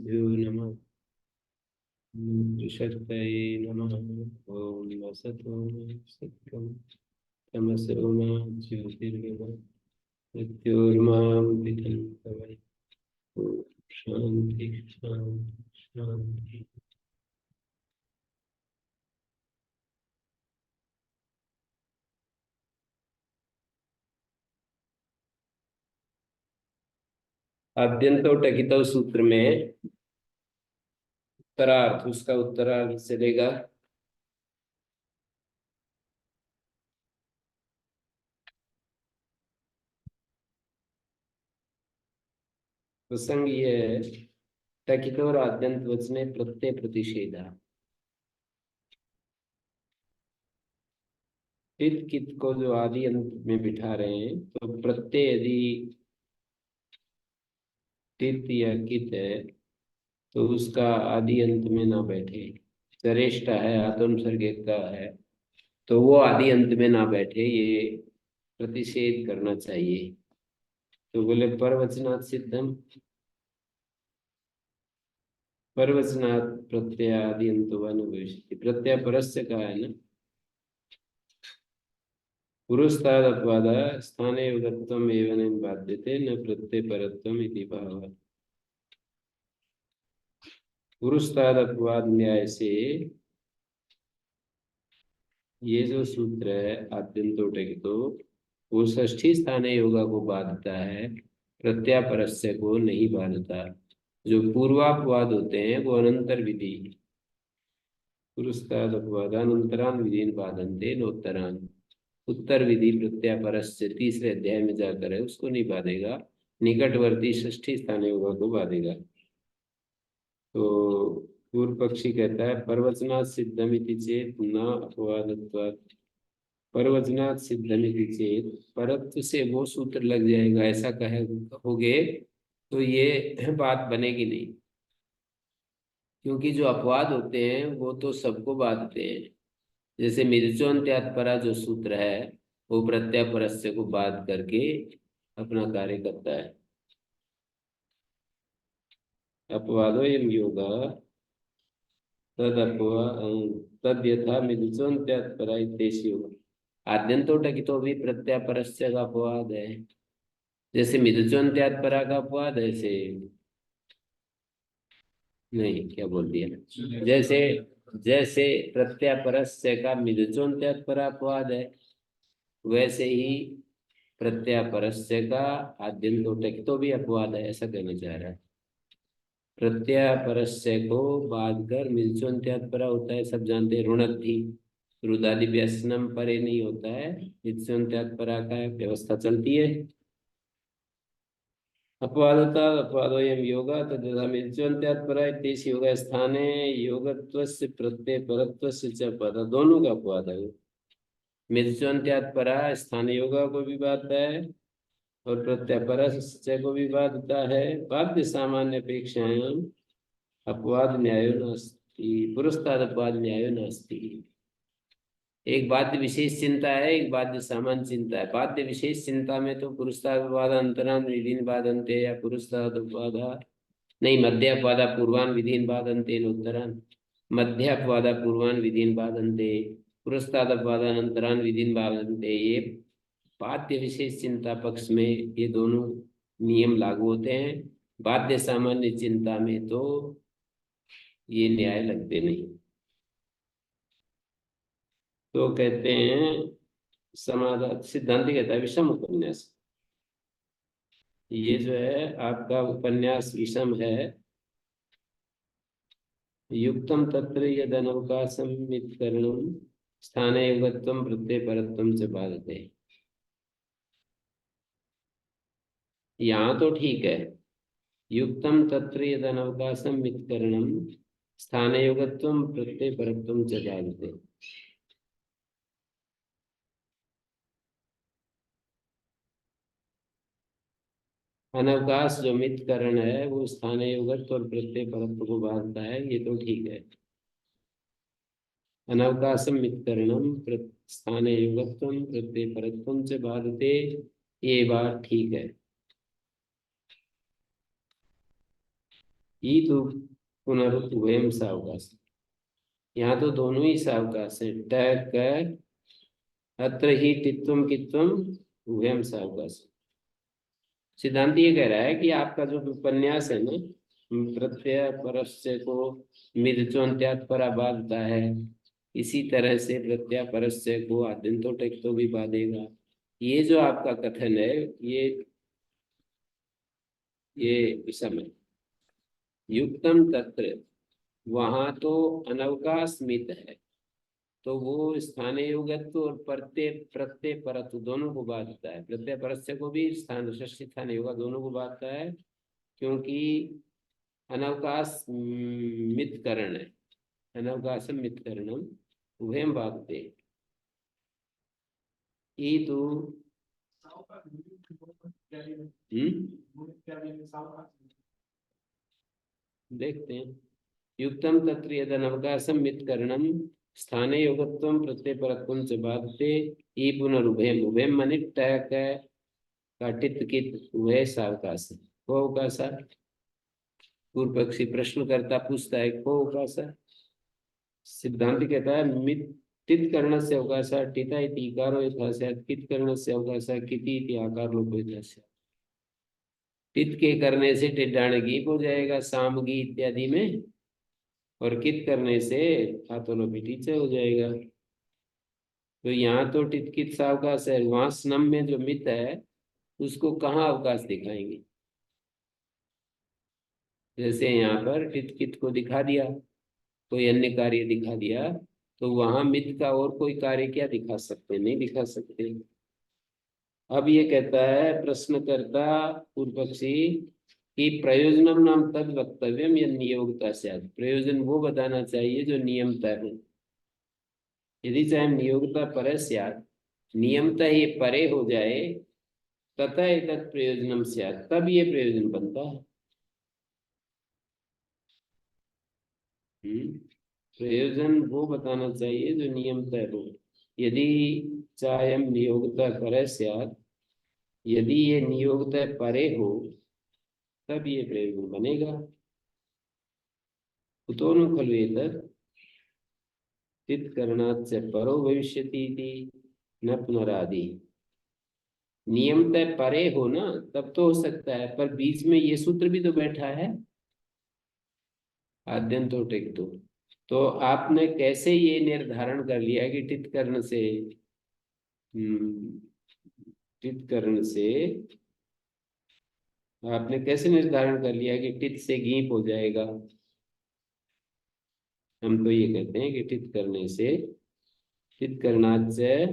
भ्यो नमः शक्तये नमः। ओम असतो मा सत्यं तमसो मा ज्योतिर्गमय मृत्योर्मामृतं तमः। ओम शांति शांति शांति। आद्यंतो टकितो सूत्र में उत्तरार्थ, उसका उत्तरार्थ चलेगा। प्रसंग ये है, टकितो और आद्यंत वचने प्रत्यय प्रतिषेधा। टित कित को जो आदि अंत में बिठा रहे हैं, तो प्रत्यय यदि टित या कित है तो उसका आदि अंत में ना बैठे। श्रेष्ठ है, आत्म सर्ग का है, तो वो आदि अंत में ना बैठे, ये प्रतिषेध करना चाहिए। तो बोले परवचनात् सिद्धम, परवचनात् प्रत्यय आदि अंत व न भविष्यति। प्रत्यय परस्य का है ना, पुरुषताद अपवाद स्थाने उदत्तम एवं न बाध्यते न प्रत्यय परत्वम इति भावः। पुरुषताद अपवाद न्याय से ये जो सूत्र है आद्यंतो टकितो, वो षष्ठी स्थानीय योगा को बांधता है, प्रत्यापरस्य को नहीं बांधता। जो पूर्वापवाद होते हैं वो अनंतर विधि, पुरस्ताद अपवादानंतरान विधीन बाधन्ते नोत्तरान। उत्तर विधि प्रत्यापरस्य तीसरे अध्याय में जाकर है, उसको नहीं बाधेगा, निकटवर्ती षष्ठी स्थानीय योगा को बाधेगा। तो पूर्व पक्षी कहता है परवचनात् सिद्धमिति चेत न अपवादत्वात्। परवचनात् सिद्धमिति चेत, परत्व से वो सूत्र लग जाएगा ऐसा कहोगे तो ये बात बनेगी नहीं। क्योंकि जो अपवाद होते हैं वो तो सबको बांधते हैं। जैसे मिर्चोन्त्यात्परा जो सूत्र है वो प्रत्यापरस्य को बाध करके अपना कार्य करता है। अपवादो यम योगा तद अपवा तद यथा मिर्चोन्त्यात्परा इत्येष योगा। आद्यंतो टकितो भी प्रत्यापरस्य का अपवाद है। जैसे मिर्चोन्त्यात्परा का अपवाद है, ऐसे नहीं, क्या बोल दिया, जैसे जैसे प्रत्यापरस्य का मिर्चोन्त्यात्परा अपवाद है, वैसे ही प्रत्यापरस्य का आद्यंतो टकितो भी अपवाद है, ऐसा कहना चाह रहा है। प्रत्यापरस्य को बाध कर मिल्चोन्त्यात्परा होता है, सब जानते हैं। रुणद्धि रुदादि व्यसनम परे नहीं होता है, मिल्चोन्त्यात्परा का व्यवस्था चलती है। अपवादता अपवादोयम योगा तथा मिल्चोन्त्यात्परा इत्येष योगा स्थाने योगत्वस्य प्रत्यय परत्वस्य च पद, दोनों का अपवाद है। मिल्चोन्त्यात्परा स्थान योगा को भी बाधता है और प्रत्यापरस्य को भी बाधता है। बाध्य सामान्य अपेक्षायां अपवाद न्यायो नास्ति, पुरस्ताद अपवाद न्यायो नास्ति। एक बाध्य विशेष चिंता है, एक बाध्य सामान्य चिंता है। बाध्य विशेष चिंता में तो पुरस्ताद अपवाद अंतरान विधीन बाधन्ते, या पुरस्ताद अपवाद नहीं, मध्य अपवादा पूर्वान विधीन बाधन्ते उत्तरान, मध्य अपवादा पूर्वान विधीन बाधन्ते, पुरस्ताद अपवादानंतरान विधीन बाधन्ते। ये बाध्य विशेष चिंता पक्ष में ये दोनों नियम लागू होते हैं। बाध्य सामान्य चिंता में तो ये न्याय लगते नहीं। तो कहते हैं समाधान, सिद्धांति कहता है विषम उपन्यास। ये जो है आपका उपन्यास विषम है। युक्तम तत्र यद अनवकाशम मित्करणम स्थाने युगत्वम प्रत्यय परत्वम च बाधते। यहाँ तो ठीक है, युक्तम तत्र यद अनवकाशम मित्करणम स्थाने युगत्वम प्रत्यय परत्वम च बाधते। अनवकाश जो मितकरण है वो स्थानीय युगत्व और प्रत्यय परत्व को बांधता है, ये तो ठीक है। अनवकाशम मितकरणम स्थानीय युगत्वम प्रत्यय परत्वम से बाधते, ये बात ठीक है। ई तो पुनरुभयम सावकाश, यहाँ तो दोनों ही सावकाश है। ट अत्र ही टित्वम कित्वम उभयम सावकाश। सिद्धांत ये कह रहा है कि आपका जो उपन्यास है ना, प्रत्यय परस्य को मिदचोन्त्यात परा बाधता है, इसी तरह से प्रत्यय परस्य को आद्यंतो टेक्तो भी बाधेगा। ये जो आपका कथन है, ये विषम है। युक्तम तत्र, वहां तो अनवकाश मित है, तो वो स्थानीय युगत्व और प्रत्यय प्रत्यय परत्व दोनों को बांधता है। प्रत्यय परस्य को भी स्थान षष्ठी स्थानीय युगा दोनों को बांधता है, क्योंकि अनवकाश मितकरण है। अनवकाशम मितकरणम उभयम बाधते। ई तो देखते हैं। युक्तम तत्र यदनवकाशम मितकरणम स्थाने योगत्वम प्रत्यय परत्वम च बाधते। ई पुनरुभयम, उभयम माने टक का टित कित उभय सावकाश। को अवकाशा, पूर्व पक्षी प्रश्नकर्ता पूछता है को अवकाशा। सिद्धांत कहता है मित टित कर्ण से अवकाशा टिता इति इकारो यथा स्यात्, कित कर्ण से अवकाशा किति इति आकार लोपो यथा स्यात्। टित के करने से टिड्डाण गीप हो जाएगा सामगी इत्यादि में, और कित करने से आतोलोपी टीचे हो जाएगा। तो यहाँ तो टित कित सा अवकाश है, वहां स्नम में जो मित है उसको कहाँ अवकाश दिखाएंगे। जैसे यहाँ पर टित कित को दिखा दिया, कोई अन्य कार्य दिखा दिया, तो वहां मित का और कोई कार्य क्या दिखा सकते, नहीं दिखा सकते। अब ये कहता है प्रश्नकर्ता पूर्व पक्षी कि प्रयोजनम नाम तद वक्तव्यम या नियोगता से, प्रयोजन वो बताना चाहिए जो नियमता है। यदि चाहे नियोगता परे स्यात्, नियमता ये परे हो जाए, तथा एतत् प्रयोजनम स्यात्, तब ये प्रयोजन बनता है। प्रयोजन वो बताना चाहिए जो नियमता हो। यदि चायम नियोगता परे स्यात्, यदि ये नियोगता परे हो तब ये प्रयोजन बनेगा। कुतो नु खलु एतत् चित करणात् च परो भविष्यति इति न पुनरादि। नियम तय परे हो ना तब तो हो सकता है, पर बीच में ये सूत्र भी तो बैठा है आद्यंतो टेक्तो। तो आपने कैसे ये निर्धारण कर लिया कि टित कर्ण से, टित कर्ण से आपने कैसे निर्धारण कर लिया कि टित से गीप हो जाएगा। हम तो ये कहते हैं कि टित करने से, टित करणात् से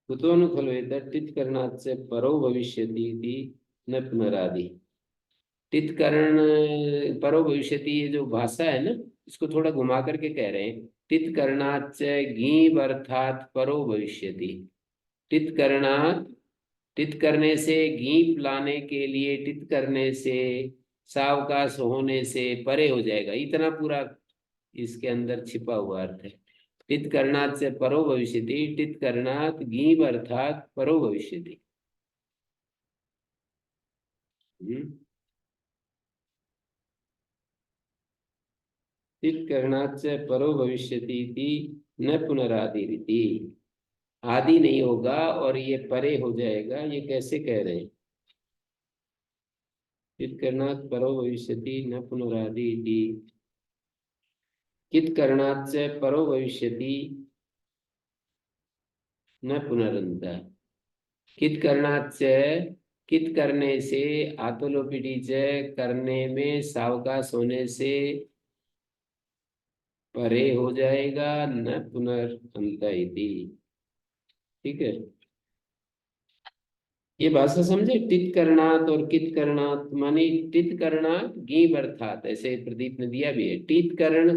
कुतो नु खलु एतत् टित करणात् से परो भविष्यति इति न पुनरादि। टित कर्ण परो भविष्यति, ये जो भाषा है ना, इसको थोड़ा घुमा करके कह रहे हैं। टित करणात् से गीब अर्थात परो भविष्यति। टित करणात्, टित करने से गीप लाने के लिए, टित करने से सावकाश होने से परे हो जाएगा, इतना पूरा इसके अंदर छिपा हुआ अर्थ है। टित करणात् से परो भविष्यति, टित करणात् गीब अर्थात परो भविष्यति। टित करणात् से परो भविष्यति इति न पुनरादि रीति। आदि नहीं होगा और ये परे हो जाएगा, ये कैसे कह रहे हैं। टित करणात् परो भविष्यति न पुनरादि इति, कित करणात् से परो भविष्यति न पुनरंत। कित करणात् से, कित करने से आतोलोपिटी से करने में सावकाश होने से परे हो जाएगा, न पुनरंत इति। ठीक है, ये भाषा समझे। टित करणात और कित करणात माने टित करणात गीप अर्थात, ऐसे प्रदीप ने दिया भी है। टित कर्ण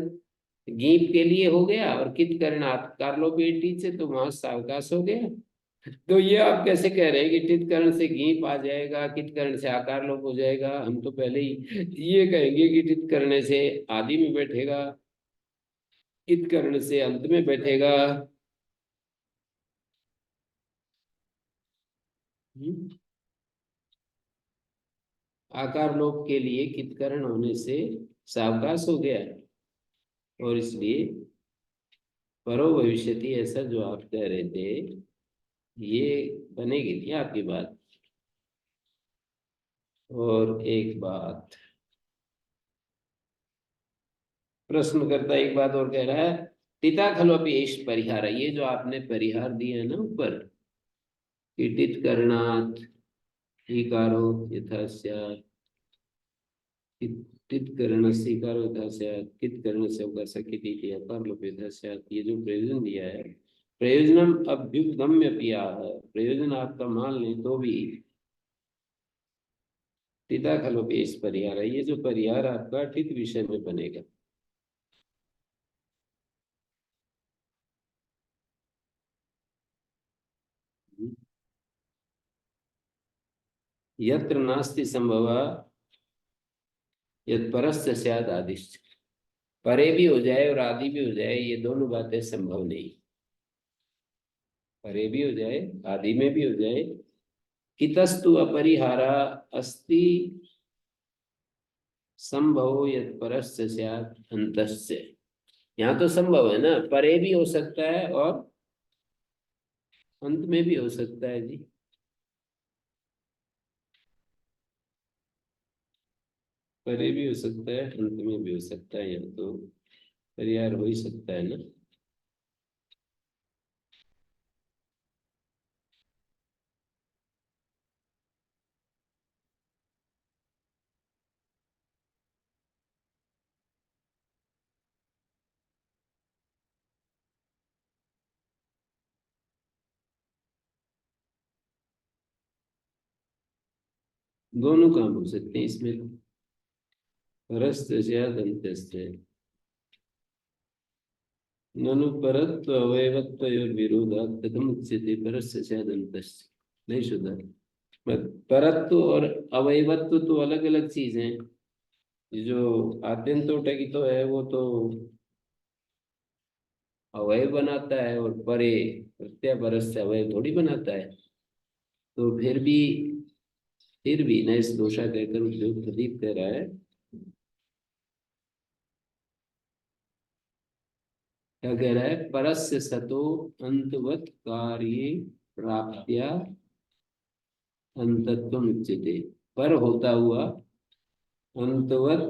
गीप के लिए हो गया, और कित करणात कार्लोपेटी से तो वहां सावकाश हो गया। तो ये आप कैसे कह रहे हैं कि टित कर्ण से गीप आ जाएगा, कित कर्ण से आकार लोप हो जाएगा। हम तो पहले ही ये कहेंगे कि टित करने से आदि में बैठेगा, कित कर्ण से अंत में बैठेगा। आकार लोप के लिए कितकरण होने से सावकाश हो गया, और इसलिए परो भविष्यति, ऐसा जो आप कह रहे थे ये बनेगी नहीं आपकी बात। और एक बात प्रश्न करता, एक बात और कह रहा है, पिता खलोपि एष परिहार, ये जो आपने परिहार दिए है ना ऊपर, कीटित करणात् ईकारो यथा स्यात्, कीटित करणस्य ईकारो यथा स्यात्, कित करणस्य अवकाशः किति इति अकार लोपे यथा स्यात्, ये जो प्रयोजन दिया है, प्रयोजनम अभ्युपगम्य पिया है, प्रयोजन आपका मान लें तो भी पिता खलोपि एष परिहार है, ये जो परिहार आपका ठित विषय में बनेगा। यत्र नास्ति संभव यत् परस्य स्यात् आदिश्च, परे भी हो जाए और आदि भी हो जाए, ये दोनों बातें संभव नहीं। परे भी हो जाए आदि में भी हो जाए। कितस्तु अपरिहारा अस्ति संभव यत् परस्य स्यात् अंतस्य, यहाँ तो संभव है ना, परे भी हो सकता है और अंत में भी हो सकता है जी। परे भी हो सकता है अंत में भी हो सकता है, यहाँ तो परिहार हो ही सकता है ना। दोनों काम हो सकते हैं इसमें, परस्य स्यात् अंतस्य। ननु परत्व अवयवत्वयोर्विरोधात् कथम उच्यते परस्य स्यात् अंतस्य, नहीं सुधा। परत्व और अवयवत्व तो अलग अलग चीज हैं। ये जो आद्यंतोटक की तो है, वो तो अवयव बनाता है, और परे प्रत्यय परस्य अवयव थोड़ी बनाता है। तो फिर भी न इस दोषा कहकर जो प्रदीप कह रहा है, क्या कह रहा है, परस्य सतो अंतवत कार्य प्राप्त्या अंतत्व उच्यते, पर होता हुआ अंतवत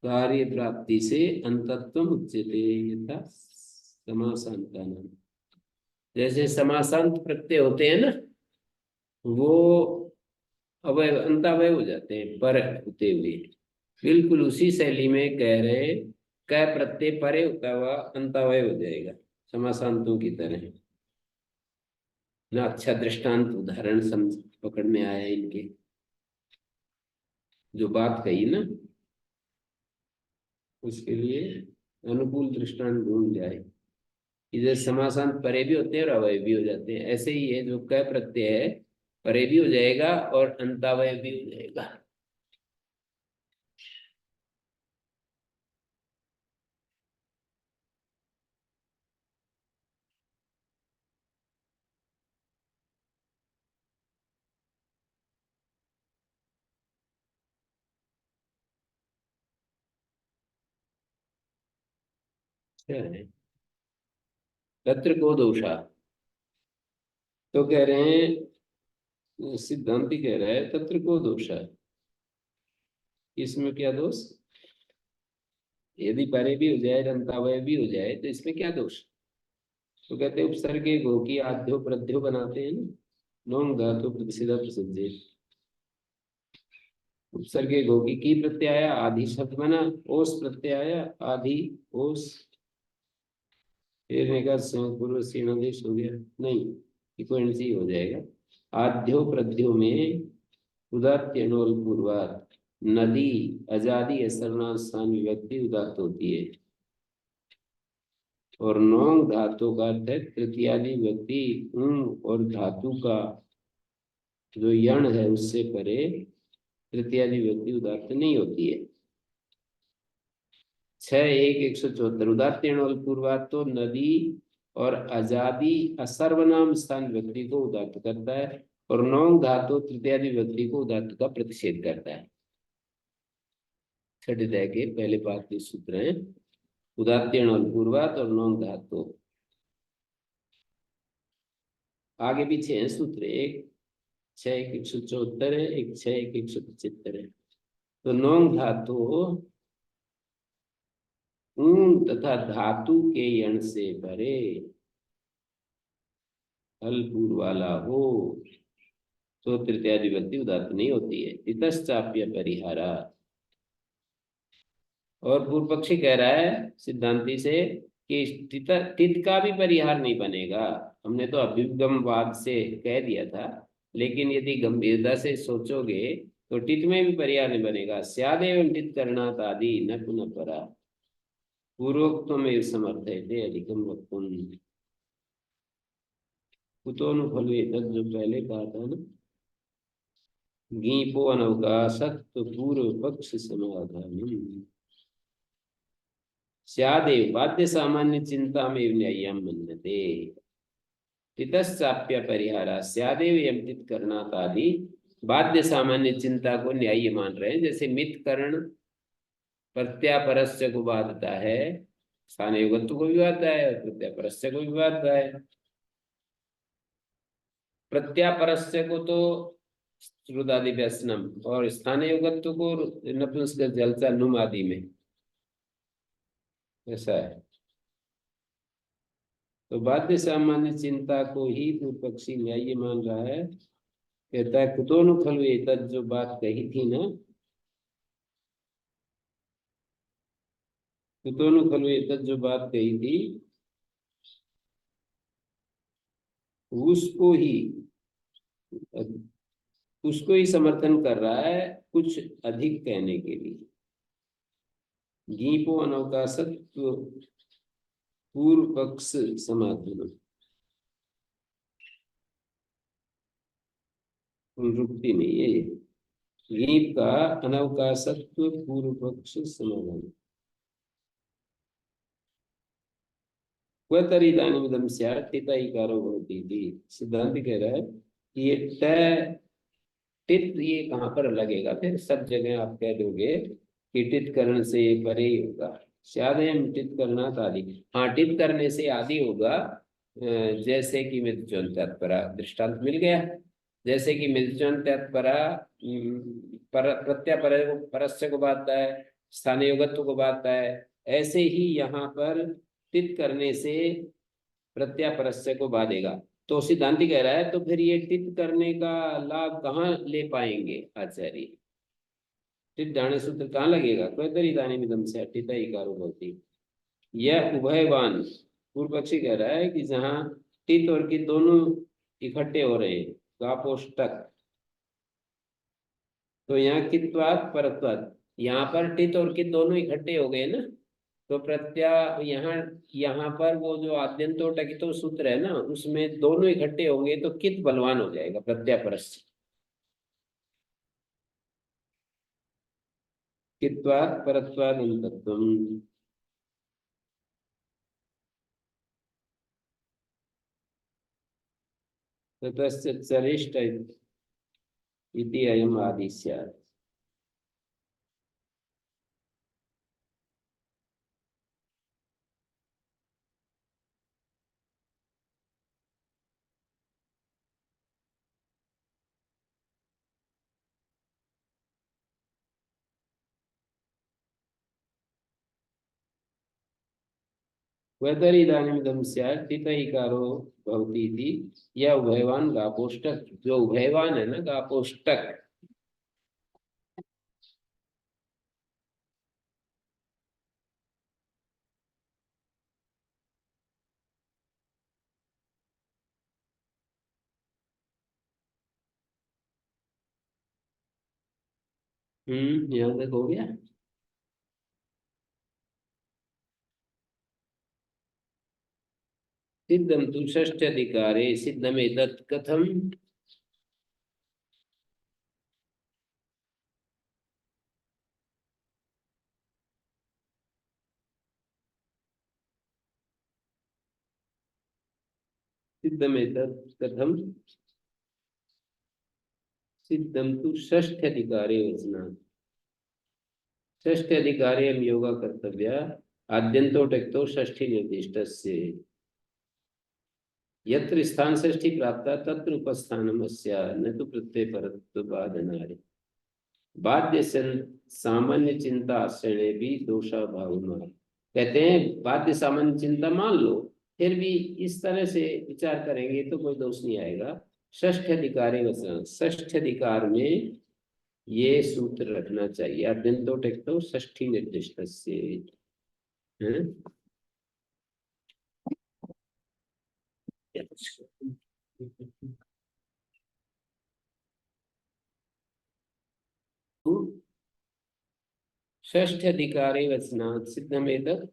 कार्य प्राप्ति से अंतत्व उच्यते, यथा समासांतानाम, जैसे समासांत प्रत्यय होते हैं ना, वो अवयव अंतावय हो जाते हैं पर होते हुए। बिल्कुल उसी शैली में कह रहे, क प्रत्यय परे होता हुआ अंतावय हो जाएगा, समासांतों की तरह ना। अच्छा दृष्टांत उदाहरण समझ पकड़ में आया इनके, जो बात कही ना, उसके लिए अनुकूल दृष्टांत ढूंढ जाए। इधर समासांत परे भी होते हैं और अवय भी हो जाते हैं, ऐसे ही है जो क प्रत्यय है, परे भी हो जाएगा और अंतावय भी हो जाएगा। क्या है तत्र को दोषा, तो कह रहे हैं, सिद्धांति कह रहा है तत्र को दोषा, इसमें क्या दोष, यदि परे भी हो जाए दंतावय भी हो जाए तो इसमें क्या दोष। तो कहते हैं उपसर्गे गो की आद्यो प्रध्यो बनाते हैं ना, नोंग धातु प्रतिषेधा प्रसिद्धि, उपसर्गे गो की प्रत्यय आया, आदि शब्द बना, ओस प्रत्यय आया, आदि ओस, फिर का पूर्व सीनादेश हो गया, नहीं इक्वेंसी हो जाएगा। आद्यो प्रध्यो में उदात्त अणुल पूर्वात, नदी अजादि असरना स्थान विभक्ति उदात्त होती है, और नौंग धातु का अर्थ है तृतीयादि व्यक्ति, और धातु का जो यण है उससे परे तृतीयादि व्यक्ति उदात्त नहीं होती है। 6:1 174 उदात्तीर्ण और पूर्वात तो नदी और आजादी असर्वनाम स्थान व्यक्ति को उदात्त करता है, और नोंग धातु तृतीया विभक्ति को उदात्त का प्रतिषेध करता है। छठे अध्याय के पहले पाठ के सूत्र हैं उदात्तीर्ण और पूर्वात और नोंग धातु। आगे पीछे है सूत्र, एक 6 174 है, एक 6 1 175 है। तो नोंग धातु ऊं तथा धातु के यण से परे हल पूर्व वाला हो तो तृतीया विभक्ति उदात्त नहीं होती है। इतश्चाप्य परिहारा। और पूर्व पक्षी कह रहा है सिद्धांति से कि तित का भी परिहार नहीं बनेगा। हमने तो अभ्युगमवाद से कह दिया था, लेकिन यदि गंभीरता से सोचोगे तो टित में भी परिहार नहीं बनेगा। स्यादेव टित करणात् आदि न पुनः परा पूर्वोक्तों में समर्थ है अधिकम वक्तुम। कुतोनु खलु एतत् जो पहले कहा था ना, गीपो अनवकाशत पूर्व पक्ष समाधान स्यादेव बाध्य सामान्य चिंता में न्याय्यम मन्यते। तितश्चाप्य परिहारा स्यादेव यमतित करणात् आदि बाध्य सामान्य चिंता को न्याय्य मान रहे हैं। जैसे मित कर्ण प्रत्यापरस्य को बाधता है, स्थान युगत्व को भी बाधता है और प्रत्यापरस्य को भी बाधता है। प्रत्यापरस्य को तो श्रुतादि व्यसनम और स्थान युगत्व को नपुंसक जलसा नुम आदि में, ऐसा है। तो बाध्य सामान्य चिंता को ही पूर्व पक्षी न्याय्य मान रहा है। कहता है कुतोनु खलु एतत् जो बात कही थी ना, कुतोनु खलु एतत् जो बात कही थी उसको ही उसको ही समर्थन कर रहा है कुछ अधिक कहने के लिए। गीपो अनवकाशत्व पूर्व पक्ष समाधान रुकती नहीं है ये। गीप का अनवकाशत्व पूर्व पक्ष समाधान वह तरी दानिमिदम स्यात् टिता इकारो भवति इति। सिद्धांत कह रहा है कि ये ट टित ये कहाँ पर लगेगा, फिर सब जगह आप कह दोगे कि टित करण से परे ही होगा। स्यादेम टित करणात् आदि, हाँ टित करने से आदि होगा। जैसे कि मित्रचोन तत्परा दृष्टांत मिल गया। जैसे कि मित्रचोन तत्परा प्रत्यापर परस्य को बांधता है, स्थानीय युगत्व को बांधता है, ऐसे ही यहाँ पर टित करने से प्रत्यापरस्य को बाधेगा। तो सिद्धांति कह रहा है तो फिर ये टित करने का लाभ कहाँ ले पाएंगे आचार्य। टित दाने सूत्र कहाँ लगेगा, क्वतरी दाने मिदम से टिता इकारो भवति। यह उभयवान पूर्व पक्षी कह रहा है कि जहाँ टित और कित दोनों इकट्ठे हो रहे हैं गापोष्टक, तो यहाँ कित्वात परत्वात, यहाँ पर टित और कित दोनों इकट्ठे हो गए ना, तो प्रत्या यहाँ यहाँ पर वो जो आद्यंतो टकितो सूत्र है ना, उसमें दोनों इकट्ठे होंगे तो कित बलवान हो जाएगा प्रत्यापरस्य। कित्वात् परत्वात् अंतत्वम्। ततश्च चरिष्ट इति अयम् आदि स्यात्। वैतरी इदानीमिदं स्यात् टित इकारो भवति इति। यह उभयवान गापोष्टक, जो उभयवान है ना गापोष्टक। यहाँ तक हो गया। सिद्धम तु षष्ठ्यधिकारे सिद्धमेतत् कथम। सिद्धमेतत् कथम सिद्धम तु षष्ठ्यधिकारे वचनात्। षष्ठ्यधिकारे हम योगा कर्तव्य आद्यंतो टेक्तो षष्ठी निर्दिष्टस्य यत्र स्थान षष्ठी प्राप्त तत्र उपस्थानम अस्या न तो प्रत्यय परत्व बाधनारे बाध्य सामान्य चिंता आश्रय भी दोषाभाव में। कहते हैं बाध्य सामान्य चिंता मान लो, फिर भी इस तरह से विचार करेंगे तो कोई दोष नहीं आएगा। षष्ठ अधिकारी वचन, षष्ठ अधिकार में ये सूत्र रखना चाहिए। अद्यंतो टेक्तो षष्ठी निर्दिष्ट से षष्ठ अधिकारी वचनात् सिद्धमेतत्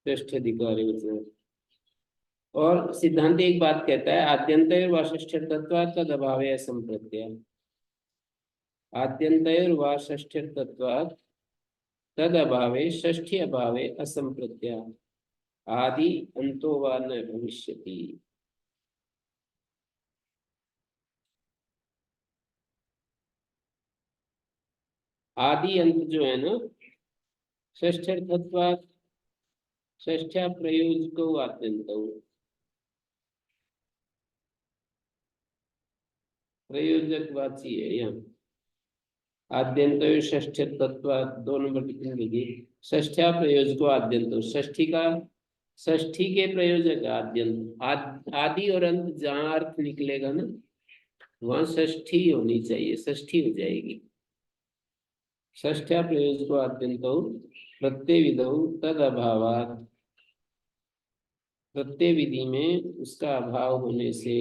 षष्ठ अधिकारी वचनात्। और सिद्धांत एक बात कहता है आद्यंतर व षष्ठ्यर्थत्वात् तद अभावे असंप्रत्यय। आद्यंतर व षष्ठ्यर्थत्वात् तद अभावे षष्ठी अभावे असंप्रत्यय आदि अंतो वा न भविष्यति। आदि अंत जो है ना, षष्ठ्यर्थत्वात् षष्ठ्या प्रयोजको आद्यंतो, प्रयोजकवाची है यहाँ। आद्यंतो षष्ठ्यर्थत्वात् 2 नंबर टिप्पणी लीजिए। षष्ठ्या प्रयोजको आद्यंतो, षष्ठी का षष्ठी के प्रयोजक आद्यंत। आदि और अंत जहाँ अर्थ निकलेगा ना वहां षष्ठी होनी चाहिए, षष्ठी हो जाएगी। षष्ठ्या प्रयोजको आद्यंतो प्रत्यय विधौ तद अभावात्, प्रत्यय विधि में उसका अभाव होने से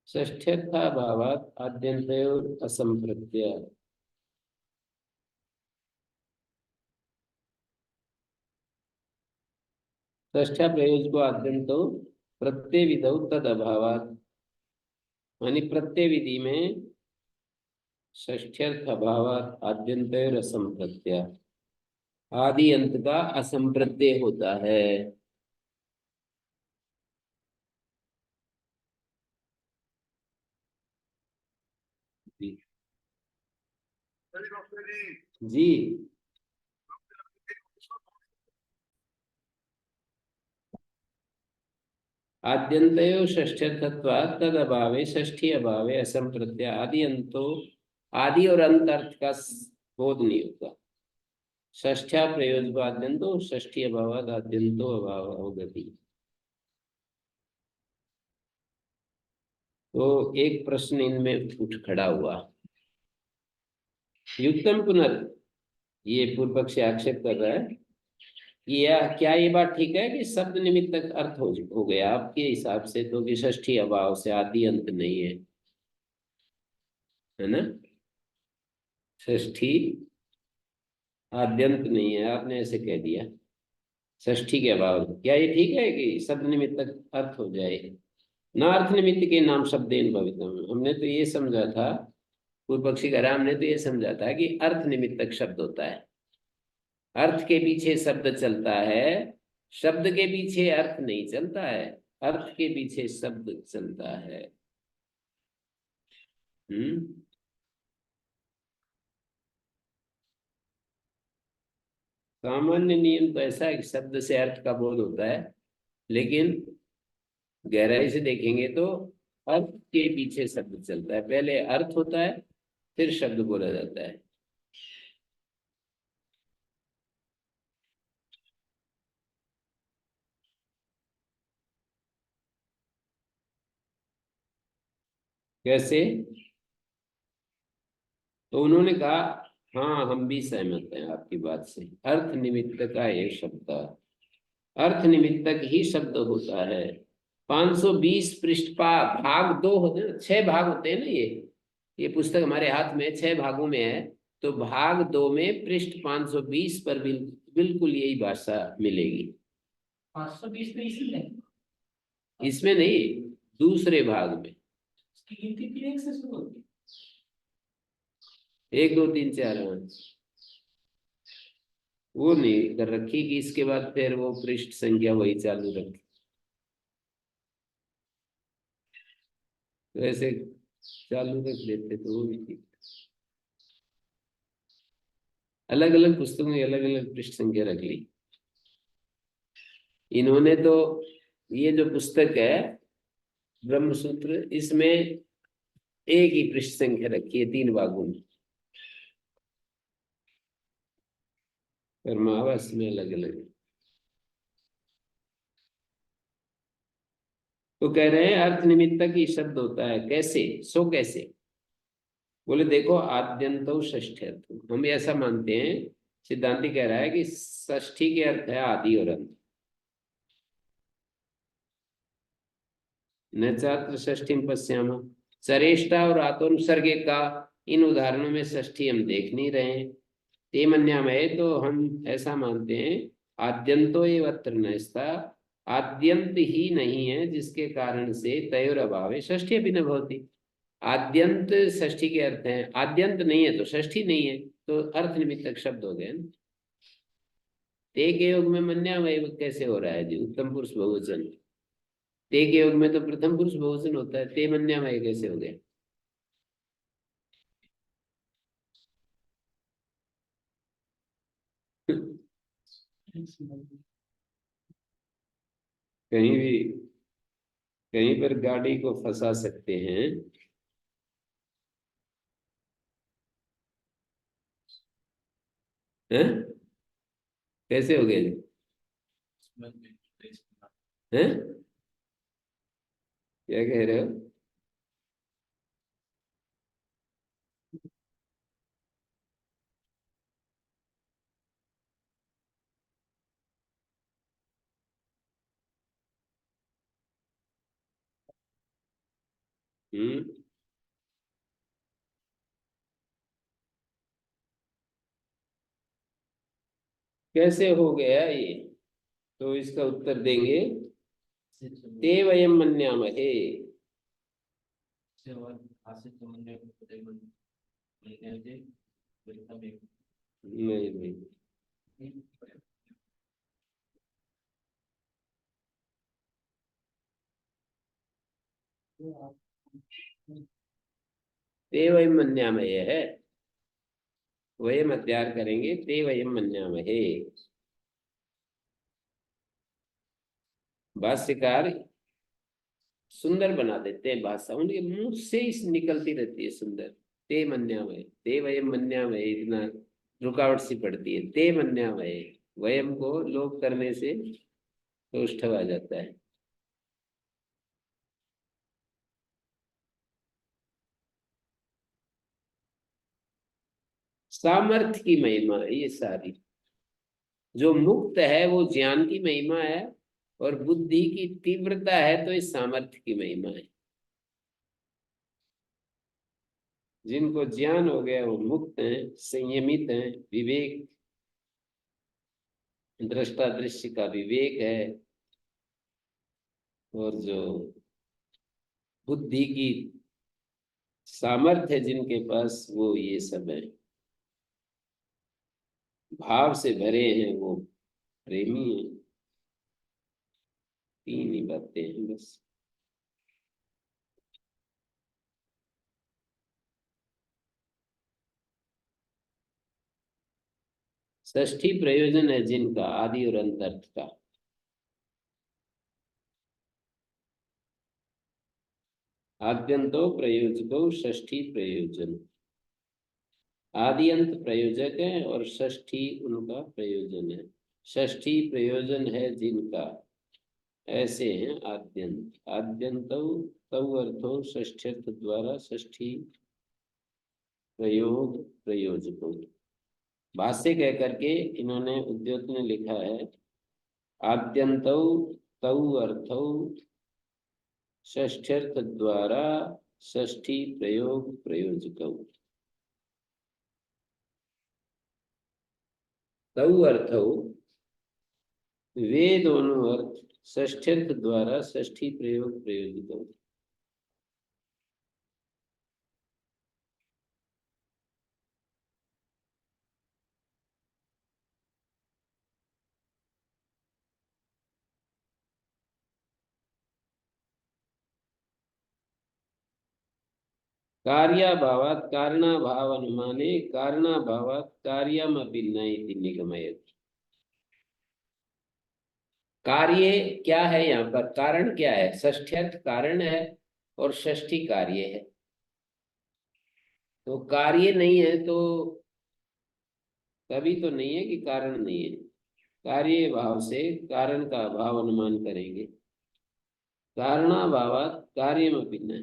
षष्ठ्यर्थाभावात् आद्यन्तयोर असंप्रत्यय। षष्ठ्या प्रयोजको आद्यंतो प्रत्यय विधौ तद अभावात्, यानी प्रत्यय विधि में षष्ठ्यर्थ अभावात् आद्यन्तयोर असंप्रत्यय, आदि अंत का असंप्रत्यय होता है। जी आद्यन्तयो षष्ठ्यर्थत्वात् तद अभावे षष्ठी अभावे असंप्रत्यय आदि अंतो। आदि और अंत अर्थ का बोध नहीं होता। षष्ठ्या प्रयोजको आद्यंतो षष्ठी अभावात् आद्यंतो अभाव अवगति। तो एक प्रश्न इनमें उठ खड़ा हुआ। युक्तम पुनर्, ये पूर्व पक्षी आक्षेप कर रहा है कि क्या ये बात ठीक है कि शब्द निमित्त तक अर्थ हो गया आपके हिसाब से तो कि षष्ठी अभाव से आदि अंत नहीं है ना? षष्ठी आद्यंत नहीं है, आपने ऐसे कह दिया षष्ठी के अभाव। क्या ये ठीक है कि शब्द निमित्त तक अर्थ हो जाए? न अर्थ निमित्त के नाम शब्देन भवितम, हमने तो ये समझा था, पूर्व पक्षी का हमने तो ये समझा था कि अर्थ निमित्तक शब्द होता है, अर्थ के पीछे शब्द चलता है, शब्द के पीछे अर्थ नहीं चलता है, अर्थ के पीछे शब्द चलता है। सामान्य नियम तो ऐसा है कि शब्द से अर्थ का बोध होता है, लेकिन गहराई से देखेंगे तो अर्थ के पीछे शब्द चलता है। पहले अर्थ होता है फिर शब्द बोला जाता है। कैसे? तो उन्होंने कहा हाँ हम भी सहमत हैं आपकी बात से, अर्थ निमित्त का ये शब्द, अर्थ निमित्तक ही शब्द होता है। 520 पृष्ठ भाग 2 होते हैं, 6 भाग होते हैं ना ये पुस्तक हमारे हाथ में 6 भागों में है। तो भाग 2 में पृष्ठ 520 पर बिल्कुल यही भाषा मिलेगी। 520 में इसमें नहीं, दूसरे भाग में। इसकी गिनती फिर 1 से शुरू होती है, 1 2 3 4 वो नहीं कर रखी कि इसके बाद फिर वो पृष्ठ संख्या वही चालू रखी। तो ऐसे चालू रख देते तो वो भी ठीक। अलग अलग पुस्तकों की अलग अलग पृष्ठ संख्या रख ली इन्होंने। तो ये जो पुस्तक है ब्रह्मसूत्र, इसमें एक ही पृष्ठ संख्या रखी है 3 भागों में, और महावास में अलग अलग है। तो कह रहे हैं अर्थ निमित्तक ही शब्द होता है। कैसे? सो कैसे? बोले देखो, आद्यंतो षष्ठ्यर्थ, हम ऐसा मानते हैं, सिद्धांति कह रहा है कि षष्ठी के अर्थ है आदि और अंत। न चात्र षष्ठीम पश्याम, सरेष्टा और आत्मसर्गे का इन उदाहरणों में षष्ठी हम देख नहीं रहे हैं। ते मन्यामहे, तो हम ऐसा मानते हैं आद्यंतो एव अत्र नस्ता, आद्यंत ही नहीं है, जिसके कारण से तयोर अभावे षष्ठी अभी न भवति। आद्यंत षष्ठी के अर्थ हैं, आद्यंत नहीं है तो षष्ठी नहीं है, तो अर्थ निमित्तक शब्द हो गए ना। ते के योग में मन्यामहे कैसे हो रहा है जी? उत्तम पुरुष बहुवचन। ते के योग में तो प्रथम पुरुष बहुवचन होता है, ते मन्यामहे कैसे हो गया? कहीं भी कहीं पर गाड़ी को फंसा सकते हैं। हैं? कैसे हो गया जी? हैं? क्या कह रहे हो? हम्म। कैसे हो गया ये? तो इसका उत्तर देंगे, ते वयम मन्यामहे। नहीं नहीं, ते वयम मन्यामहे है, वयम अध्यार करेंगे, ते वयम मन्यामहे। भाष्यकार सुंदर बना देते हैं भाषा, उनके मुंह से ही निकलती रहती है सुंदर। ते मन्यामहे, ते वयम मन्यामहे, इतना रुकावट सी पड़ती है। ते मन्यामहे, वयम को लोप करने से तो आ जाता है। सामर्थ्य की महिमा है ये सारी। जो मुक्त है वो ज्ञान की महिमा है, और बुद्धि की तीव्रता है तो इस सामर्थ्य की महिमा है। जिनको ज्ञान हो गया वो मुक्त हैं, संयमित हैं, विवेक, दृष्टा दृश्य का विवेक है। और जो बुद्धि की सामर्थ्य है जिनके पास, वो ये सब है, भाव से भरे हैं, वो प्रेमी हैं। 3 ही बातें हैं बस। षष्ठी प्रयोजन है जिनका, आदि और अंत अर्थ का। आद्यंतो प्रयोजको षष्ठी प्रयोजन, आदि अंत प्रयोजक है और षष्ठी उनका प्रयोजन है। षष्ठी प्रयोजन है जिनका, ऐसे हैं आद्यंत। आद्यंत तव अर्थो षष्ठ्यर्थ द्वारा षष्ठी प्रयोग प्रयोजकों। भाष्य कह करके इन्होंने उद्योत ने लिखा है, आद्यंत तव अर्थो षष्ठ्यर्थ द्वारा षष्ठी प्रयोग प्रयोजकौ। तव अर्थो, वे दोनों अर्थ षष्ठ्यर्थ द्वारा षष्ठी प्रयोग प्रयोजित। कार्याभावात् कारणाभाव अनुमाने कारणाभावात् कार्यमपि न इति निगमयति। कार्य क्या है, यहाँ पर कारण क्या है? षष्ठ्यर्थ कारण है और षष्ठी कार्य है। तो कार्य नहीं है तो तभी तो नहीं है कि कारण नहीं है। कार्य भाव से कारण का भाव अनुमान करेंगे। कारणाभावात् कार्यमपि न,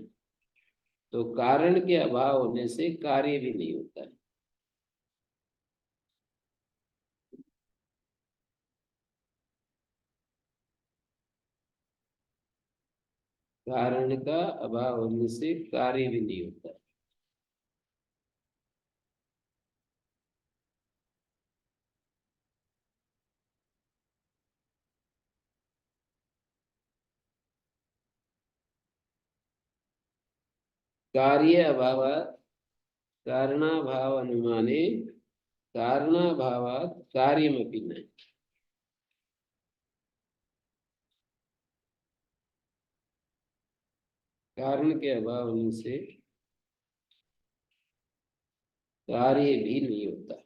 तो कारण के अभाव होने से कार्य भी नहीं होता है। कारण का अभाव होने से कार्य भी नहीं होता है। कार्य अभावात् कारणाभाव अनुमाने कारणाभावात् कार्यमपि न, कारण के अभाव होने से कार्य भी नहीं होता।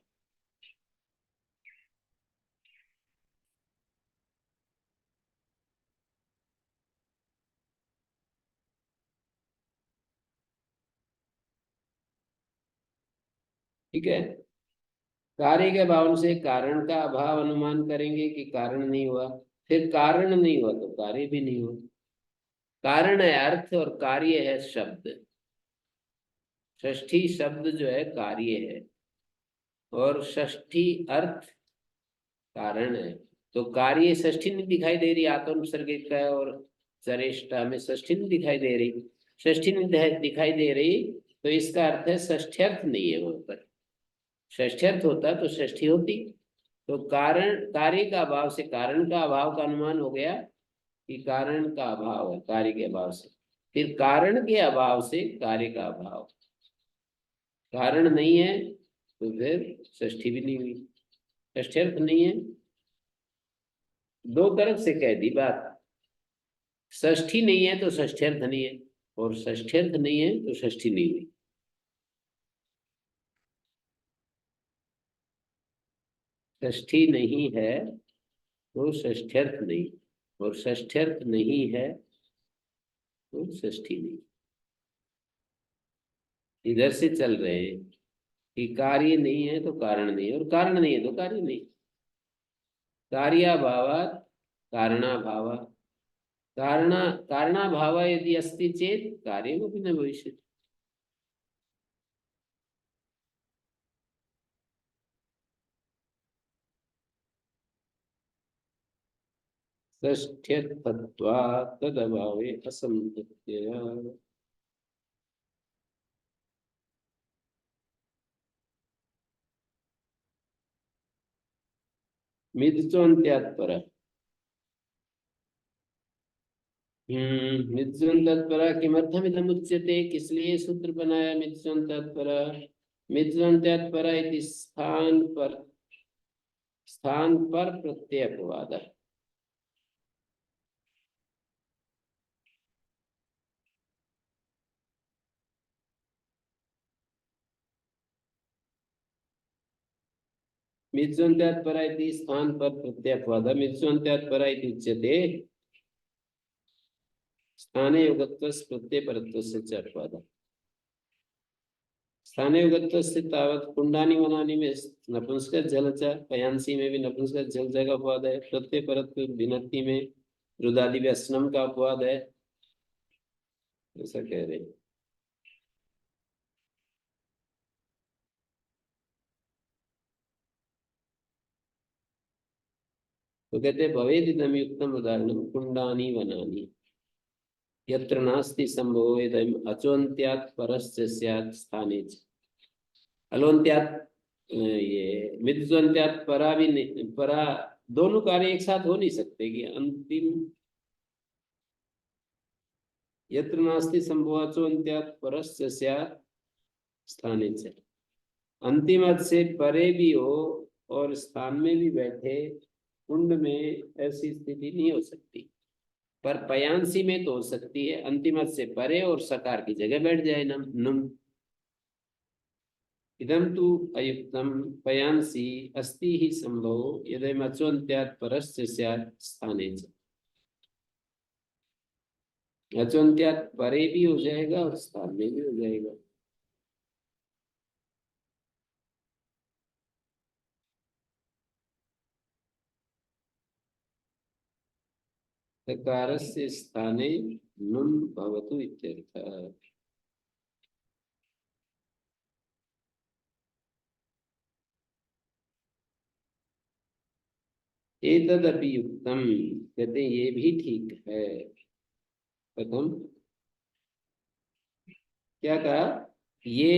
ठीक है। कार्य के अभाव से कारण का अभाव अनुमान करेंगे कि कारण नहीं हुआ, फिर कारण नहीं हुआ तो कार्य भी नहीं हुआ। कारण है अर्थ और कार्य है शब्द। षष्ठी शब्द जो है कार्य है और षष्ठी अर्थ कारण है। तो कार्य षष्ठी नहीं दिखाई दे रही, आत्मसर्गिक का और चरेष्टा में षष्ठी नहीं दिखाई दे रही। षष्ठी नहीं दिखाई दे रही तो इसका अर्थ है षष्ठ्यर्थ नहीं है वहां पर। षष्ठ्यर्थ होता तो षष्ठी होती। तो कारण कार्य का अभाव से कारण का अभाव का अनुमान हो गया कि कारण का अभाव है कार्य के अभाव से। फिर कारण के अभाव से कार्य का अभाव, कारण नहीं है तो फिर षष्ठी भी नहीं हुई, षष्ठ्यर्थ नहीं है। दो तरफ से कह दी बात। षष्ठी नहीं है तो षष्ठ्यर्थ नहीं है, और षष्ठ्यर्थ नहीं है तो षष्ठी नहीं हुई। षष्ठी नहीं है तो षष्ठ्यर्थ नहीं, और षष्ठ्यर्थ नहीं है तो षष्ठी नहीं। इधर से चल रहे हैं कि कार्य नहीं है तो कारण नहीं, और कारण नहीं है तो कार्य नहीं। कार्याभावात् कारणाभाव, कारण कारणाभाव यदि अस्ति चेत कार्यमपि न भविष्यति। षष्ठ्यत्वात् तदभावे असंतत्यया। मिथ्योन्त्यात् पर, मिथ्योन्त्यात् पर किमर्थमिदम् उच्यते, किस लिए सूत्र बनाया मिथ्योन्त्यात् पर? मिथ्योन्त्यात् पर इति स्थान पर प्रत्यय अपवाद। मिथ्योन्त्यात् पर इति स्थान पर प्रत्यय अपवाद, मिथ्योन्त्यात् पर इति उच्यते स्थाने युगत्वस्य प्रत्यय परत्वस्य च अपवाद। स्थाने युगत्वस्य तावत् कुंडानी वनानी में नपुंसक जल च, पयांसी में भी नपुंसक जल का अपवाद है। प्रत्यय परत्व भिन्नति में रुदादि व्यसनम का अपवाद है, ऐसा कह रहे हैं। तो कहते भवेदिदं युक्तम उदाहरणम कुंडानी वनानी यत्र नास्ति संभवो यदि अचोन्त्यात् परस्य स्यात् स्थाने च। अलोन्त्यात् ये मिथ्योन्त्यात् परा भी नहीं, परा दोनों कार्य एक साथ हो नहीं सकते कि अंतिम यत्र नास्ति संभवो अचोन्त्यात् परस्य स्यात् स्थाने च। अंतिम अर्थ से परे भी हो और स्थान में भी बैठे, कुंड में ऐसी स्थिति नहीं हो सकती। पर पयांसी में तो हो सकती है, अंतिम अर्थ से परे और सकार की जगह बैठ जाए नुम। इदं तु अयुक्तं पयांसि अस्ति ही संभव यदि अचोन्त्यात् परस्य स्यात् स्थाने च। अचोन्त्यात् परे भी हो जाएगा और स्थान में भी हो जाएगा। तकारस्य स्थाने नुन् भवतु इत्यर्थः। एतदपि युक्तम, कहते ये भी ठीक है। प्रथम क्या कहा, ये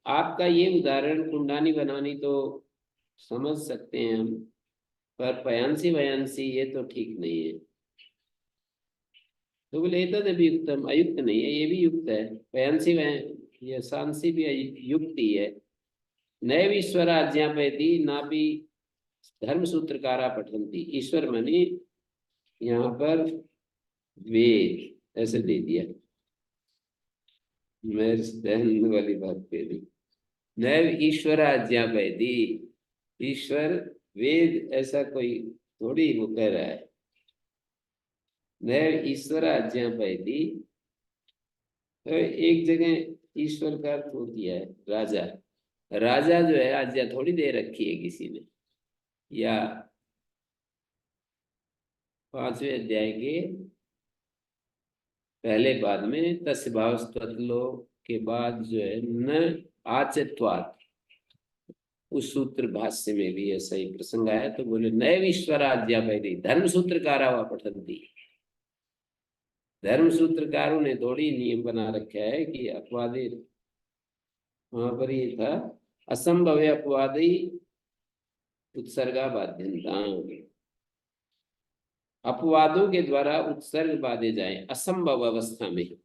आपका ये उदाहरण कुंडानी बनानी तो समझ सकते हैं हम, पर पयांसी वयांसी ये तो ठीक नहीं है। तो बोले एतदपि युक्तम, अयुक्त नहीं है, ये भी युक्त है। पयांसी ये सांसी भी युक्त ही है। नैव ईश्वर आज्ञापयति नापि धर्म सूत्रकारा पठन्ति। ईश्वर माने यहाँ पर वेद ऐसे दे दिया, मेरे बहन वाली बात कह दी। नैव ईश्वर आज्ञापयति, ईश्वर वेद ऐसा कोई थोड़ी वो कह रहा है। नैव ईश्वर आज्ञापयति, तो एक जगह ईश्वर का अर्थ हो दिया है राजा। राजा जो है आज्ञा थोड़ी दे रखी है किसी ने। या 5वें अध्याय के पहले पाद में तस्य भावस्तत्लो के बाद जो है न आचत्वात्, उस सूत्र भाष्य में भी ऐसा ही प्रसंग आया। तो बोले नैव ईश्वर आज्ञापयति धर्म सूत्रकारा व पठन्ति। धर्म सूत्रकारों ने थोड़ी नियम बना रखा है कि अपवादे, वहां पर ये था असंभव अपवादी उत्सर्गा बाध्यता, अपवादों के द्वारा उत्सर्ग बाधे जाए असंभव अवस्था में।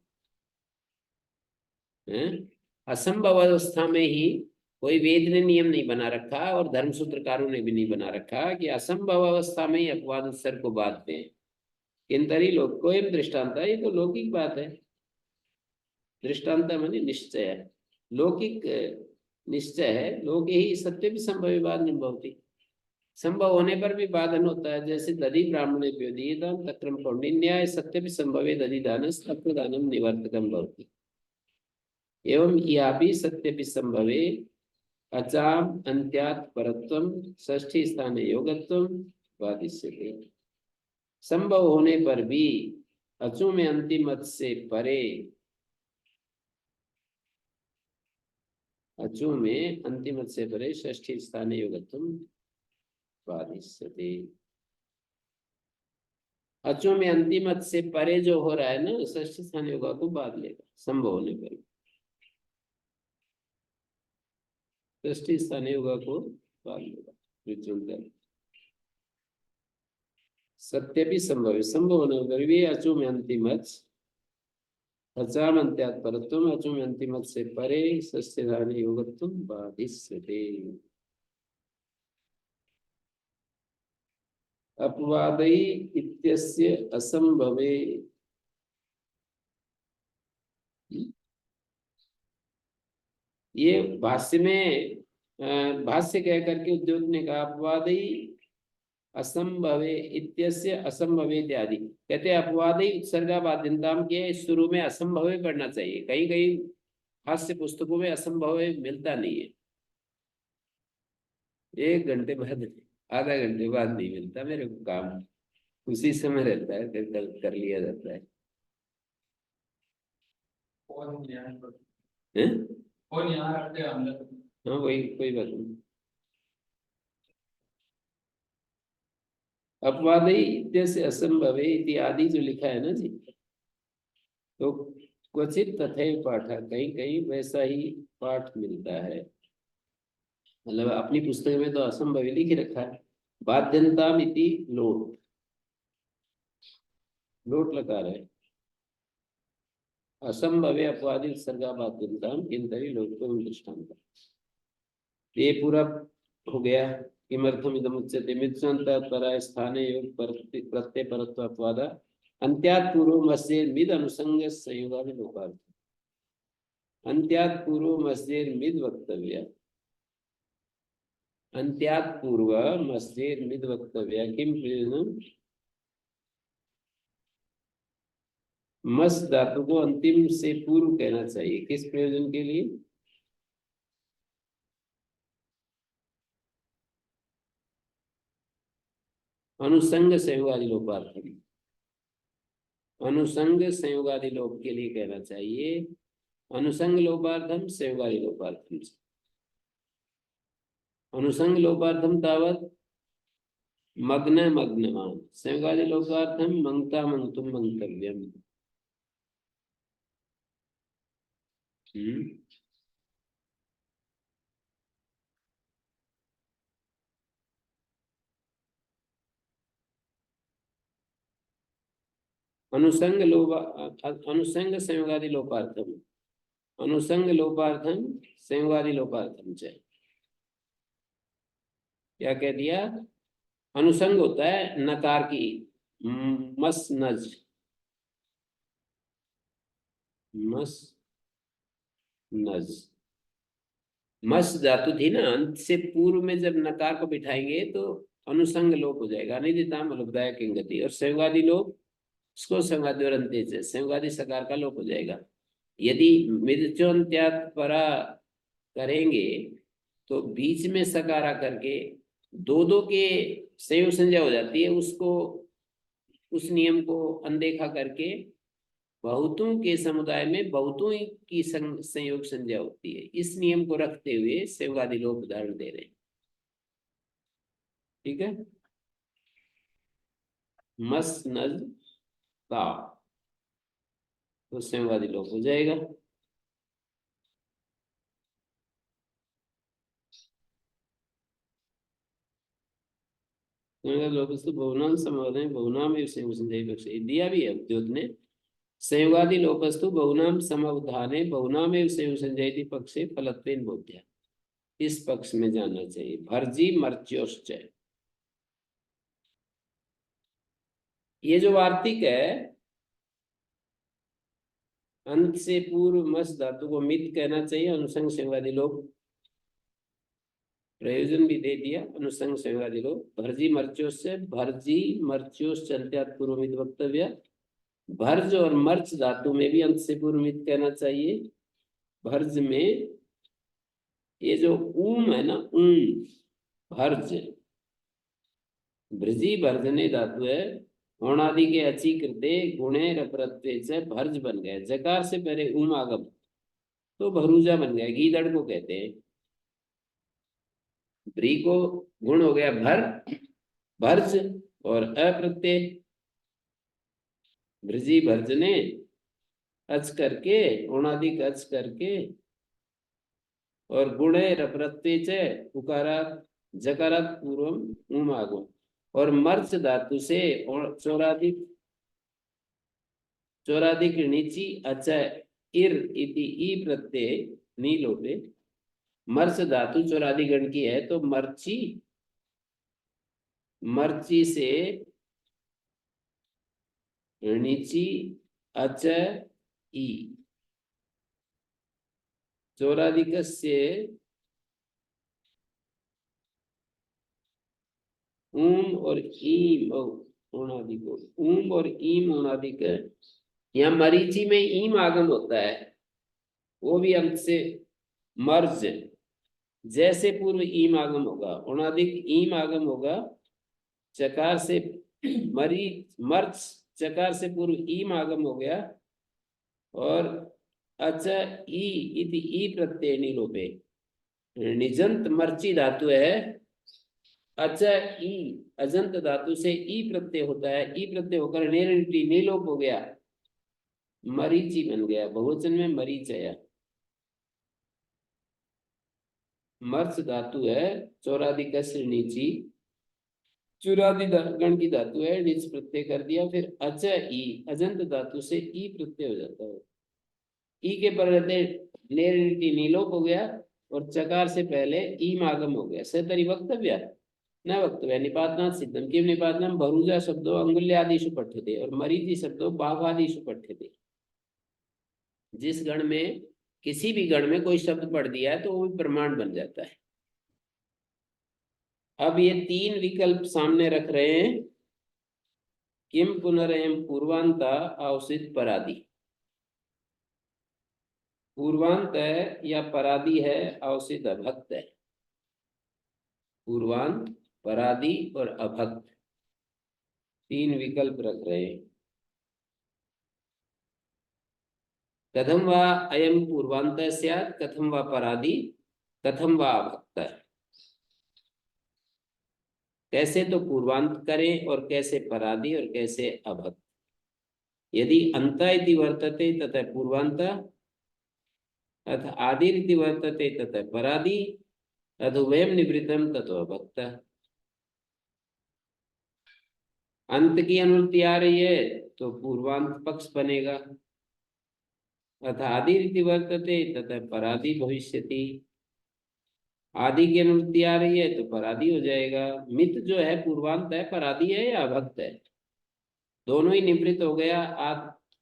असंभव अवस्था में ही कोई वेद ने नियम नहीं बना रखा और धर्म सूत्रकारों ने भी नहीं बना रखा कि असंभव अवस्था में ही अपवाद उत्सर्ग को बाधते हैं। किंतरी लोक को एवं दृष्टांत, ये तो लौकिक बात है। दृष्टांत माने निश्चय है, लौकिक निश्चय है। लोक ही सत्य भी संभव बाद नहीं भवती, संभव होने पर भी बाधन होता है। जैसे दधि ब्राह्मणे प्योदीयतां तक्रम कौंडिन्याय सत्य भी संभवे दधिदानस् तत्प्रदानम निवर्तकम भवति। एवं यह भी सत्य भी संभवे अचाम अंत्यात् परत्वम षष्ठी स्थाने योगत्वम बाधिष्यते। संभव होने पर भी अचू में अंतिम मत से परे, अचू में अंतिम मत से परे षष्ठी स्थाने योगत्वम बाधिष्यते। अचू में अंतिम मत से परे जो हो रहा है ना, षष्ठी स्थान योगा को बाध लेगा संभव होने पर। षष्ठी स्थान योगा को बाध लेगा। सत्य भी संभव है, संभव होने पर भी अचू में अंतिम मत, अचाम अंत्यात् परत्वम, अचू में अंतिम मत से परे षष्ठी स्थान योगत्वम बाधिष्यते। अपवादई इत्यस्य असंभवे, ये भाष्य में भाष्य कह करके उद्योग ने कहा अपवादई असंभवे इत्यस्य असंभवे इत्यादि। कहते अपवादई उत्सर्गा बाध्यताम के शुरू में असंभवे पढ़ना चाहिए। कहीं कहीं भाष्य पुस्तकों में असंभवे मिलता नहीं है। 1 घंटे बाद, आधा घंटे बाद नहीं मिलता मेरे को, काम उसी समय रहता है, कर लिया जाता है। हाँ वही, कोई बात नहीं। अपवादई इत्यस्य असंभवे इत्यादि जो लिखा है ना जी, तो क्वचित तथैव पाठ, कहीं कहीं वैसा ही पाठ मिलता है। मतलब अपनी पुस्तक में तो असंभव लिख रखा है। बाध्यंताम इति लोट, लोट लगा रहे असंभवे अपवादी उत्सर्गा बाध्यंताम किंतरी लोकों दृष्टांत। ये पूरा हो गया। किमर्थम इदम उच्यते मित्रांतात् पराय स्थाने योग प्रत्यय परत्व अपवाद अंत्यात् पूर्व मस्येर मिद अनुसंग संयोगा में लोकार्थ। अंत्यात् पूर्व मस्येर मिद वक्तव्य, अंत्यात् पूर्व मस्येर् मिद् वक्तव्य किम प्रयोजनम। मस धातु को अंतिम से पूर्व कहना चाहिए, किस प्रयोजन के लिए। अनुसंग संयोगादि लोपार्थम, अनुसंग संयोगादि लोप के लिए कहना चाहिए। अनुसंग लोपार्थम संयोगादि लोपार्थम से। अनुसंग लोपार्थम तावत मग्न मग्नवान, संयोगादि लोपार्थम मंगता मंगतुम मंगतव्यम। हम्म। अनुसंग लोपा, अनुसंग संयोगादि लोपार्थम, अनुसंग लोपार्थम संयोगादि लोपार्थम से क्या कह दिया। अनुसंग होता है नकार की, मस नज, मस नज। मस धातु थी ना, अंत से पूर्व में जब नकार को बिठाएंगे तो अनुसंग लोप हो जाएगा, अनिदिता मलुपदाय किंगति। और संयोगादि लोप, उसको संयोगादि और अंत्य से संयोगादि सकार का लोप हो जाएगा। यदि मिदचोन्त्यात परा करेंगे तो बीच में सकारा करके दो दो के संयोग संज्ञा हो जाती है, उसको, उस नियम को अनदेखा करके बहुतों के समुदाय में बहुतों की संयोग संज्ञा होती है। इस नियम को रखते हुए संयोगादि लोप उदाहरण दे रहे हैं। ठीक है। मस नज का तो संयोगादि लोप हो जाएगा। लोपस्तु बहुनाम समाधान बहुनाम एवं संयोग संज्ञा पक्ष दिया भी है उद्योत ने। संयोगादि लोपस्तु बहुनाम समाधाने बहुनाम एवं संयोग संज्ञा पक्षे फलत्वेन बोध्या। इस पक्ष में जाना चाहिए। भर्जी मर्च्योश्चय, ये जो वार्तिक है, अंत से पूर्व मस धातु को मित कहना चाहिए। अनुसंग संयोगादि लोप प्रयोजन भी दे दिया। अनुसंग संयोगादि लोप भर्जी मर्च्योश्च, भर्जी मर्च्योश्च अंत्यात् पूर्व मित वक्तव्य। भर्ज और मर्च धातु में भी अंत से पूर्व मित कहना चाहिए। भर्ज में ये जो ऊम है ना, ऊम, भर्ज, भृजी भर्जने धातु है। होणादि के अची कृते गुणे रप्रत्वे से भर्ज बन गए। जकार से पहले ऊम आगम तो भरूजा बन गया, गीदड़ को कहते हैं। भ्री को गुण हो गया भर, भर्ज, और अप्रत्यय भृजी भर्जने, अच करके ओणादिक अच करके, और गुणे रप्रत्वे च उकारात जकारात पूर्वम ऊम आगम। और मर्च धातु से चौराधिक, चौराधिक नीची अच इर इति ई प्रत्यय नी लोटे। मर्च धातु चौरादि गण की है तो मर्ची, मर्ची से नीची अच ई, चौराधिक से ऊम और ईम, ऊणादिक, ऊम और ईम ऊणादिक। यहाँ मरीची में ईम आगम होता है, वो भी अंत से मर्ज, जैसे पूर्व ईम आगम होगा ऊणादिक ईम आगम होगा। चकार से मरी मर्च, चकार से पूर्व ईम आगम हो गया। और अच ई इति ई प्रत्यय निलोपे, निजंत मर्ची धातु है। अच ई अजंत धातु से ई प्रत्यय होता है, ई प्रत्यय होकर निलोप हो गया, मरीची बन गया, बहुवचन में मरीचया। मर्च धातु है चौराधिक से नीची, चुरादि गण की धातु है, नीच प्रत्यय कर दिया। फिर अच ई अजंत धातु से ई प्रत्यय हो जाता है। ई के पर रहते नीलोप हो गया, और चकार से पहले ई मागम हो गया। सतरी वक्तव्य न वक्तव्य निपातनाथ सिद्धम किम निपातनम भरूजा शब्दों अंगुल्य आदिशु पठ्यते और मरीचि शब्दों बाघादिशु पठ्यते। जिस गण में, किसी भी गण में कोई शब्द पढ़ दिया है तो वो भी प्रमाण बन जाता है। अब ये तीन विकल्प सामने रख रहे हैं। किम पुनरयम पूर्वांता आवसित परादी। पूर्वांत है या परादी है, आवसित अभक्त है। पूर्वांत, परादी और अभक्त, तीन विकल्प रख रहे हैं। कथम वा अयम पूर्वांत स्यात्, कथम वा परादी, कथम वा अभक्त। कैसे तो पूर्वांत करें और कैसे परादी और कैसे अभक्त। यदि अंत इति वर्तते तथा पूर्वांत, अथ आदिरिति वर्तते तथा परादी, अथुवयम निवृत्तम ततो अभक्त। अंत की अनुवृत्ति आ रही है तो पूर्वांत पक्ष बनेगा। अथ आदिरिति वर्तते तथा परादी भविष्यति। आदि की अनुवृत्ति आ रही है तो परादी हो जाएगा। मित जो है पूर्वांत है, परादी है या अभक्त है, दोनों ही निवृत्त हो गया।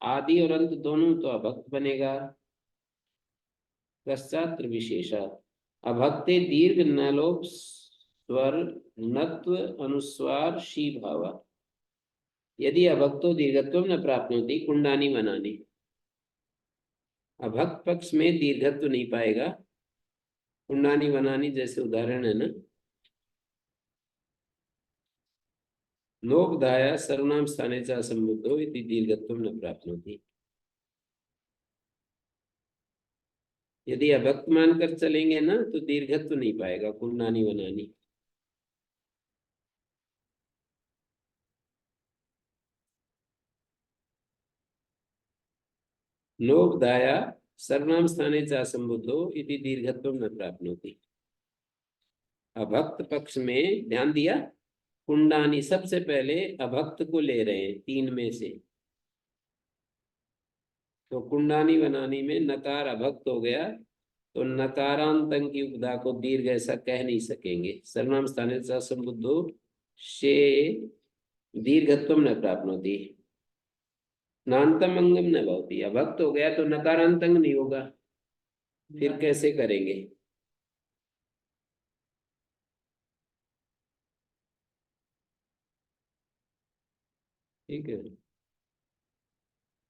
आदि और अंत दोनों तो अभक्त बनेगा। पश्चात विशेषा अभक्ते दीर्घ नलोप स्वर नत्व अनुस्वार शी भावा। यदि अभक्तो दीर्घत्व न प्राप्नोति कुंडानी मनानी। अभक्त पक्ष में दीर्घत्व नहीं पाएगा। कुंडानी बनानी जैसे उदाहरण है ना। लोकदाया सर्वनाम स्थाने च असंबुद्धो इति दीर्घत्व न प्राप्नोति। यदि अभक्त मानकर चलेंगे ना तो दीर्घत्व नहीं पाएगा कुंडानी बनानी। लोकदाया सर्वनाम स्थाने च असंबुद्धो इति दीर्घत्व न प्राप्नोति। अभक्त पक्ष में ध्यान दिया, कुंडानी सबसे पहले अभक्त को ले रहे हैं तीन में से। तो कुंडानी बनानी में नकार अभक्त हो गया तो नकारांतं की उपधा को दीर्घ ऐसा कह नहीं सकेंगे। सर्वनाम स्थाने च असंबुद्धो से दीर्घत्वम न प्राप्नोति। नान्तम अंगम न भवति। अभक्त हो गया तो नकारांतंग नहीं होगा, फिर कैसे करेंगे। ठीक है।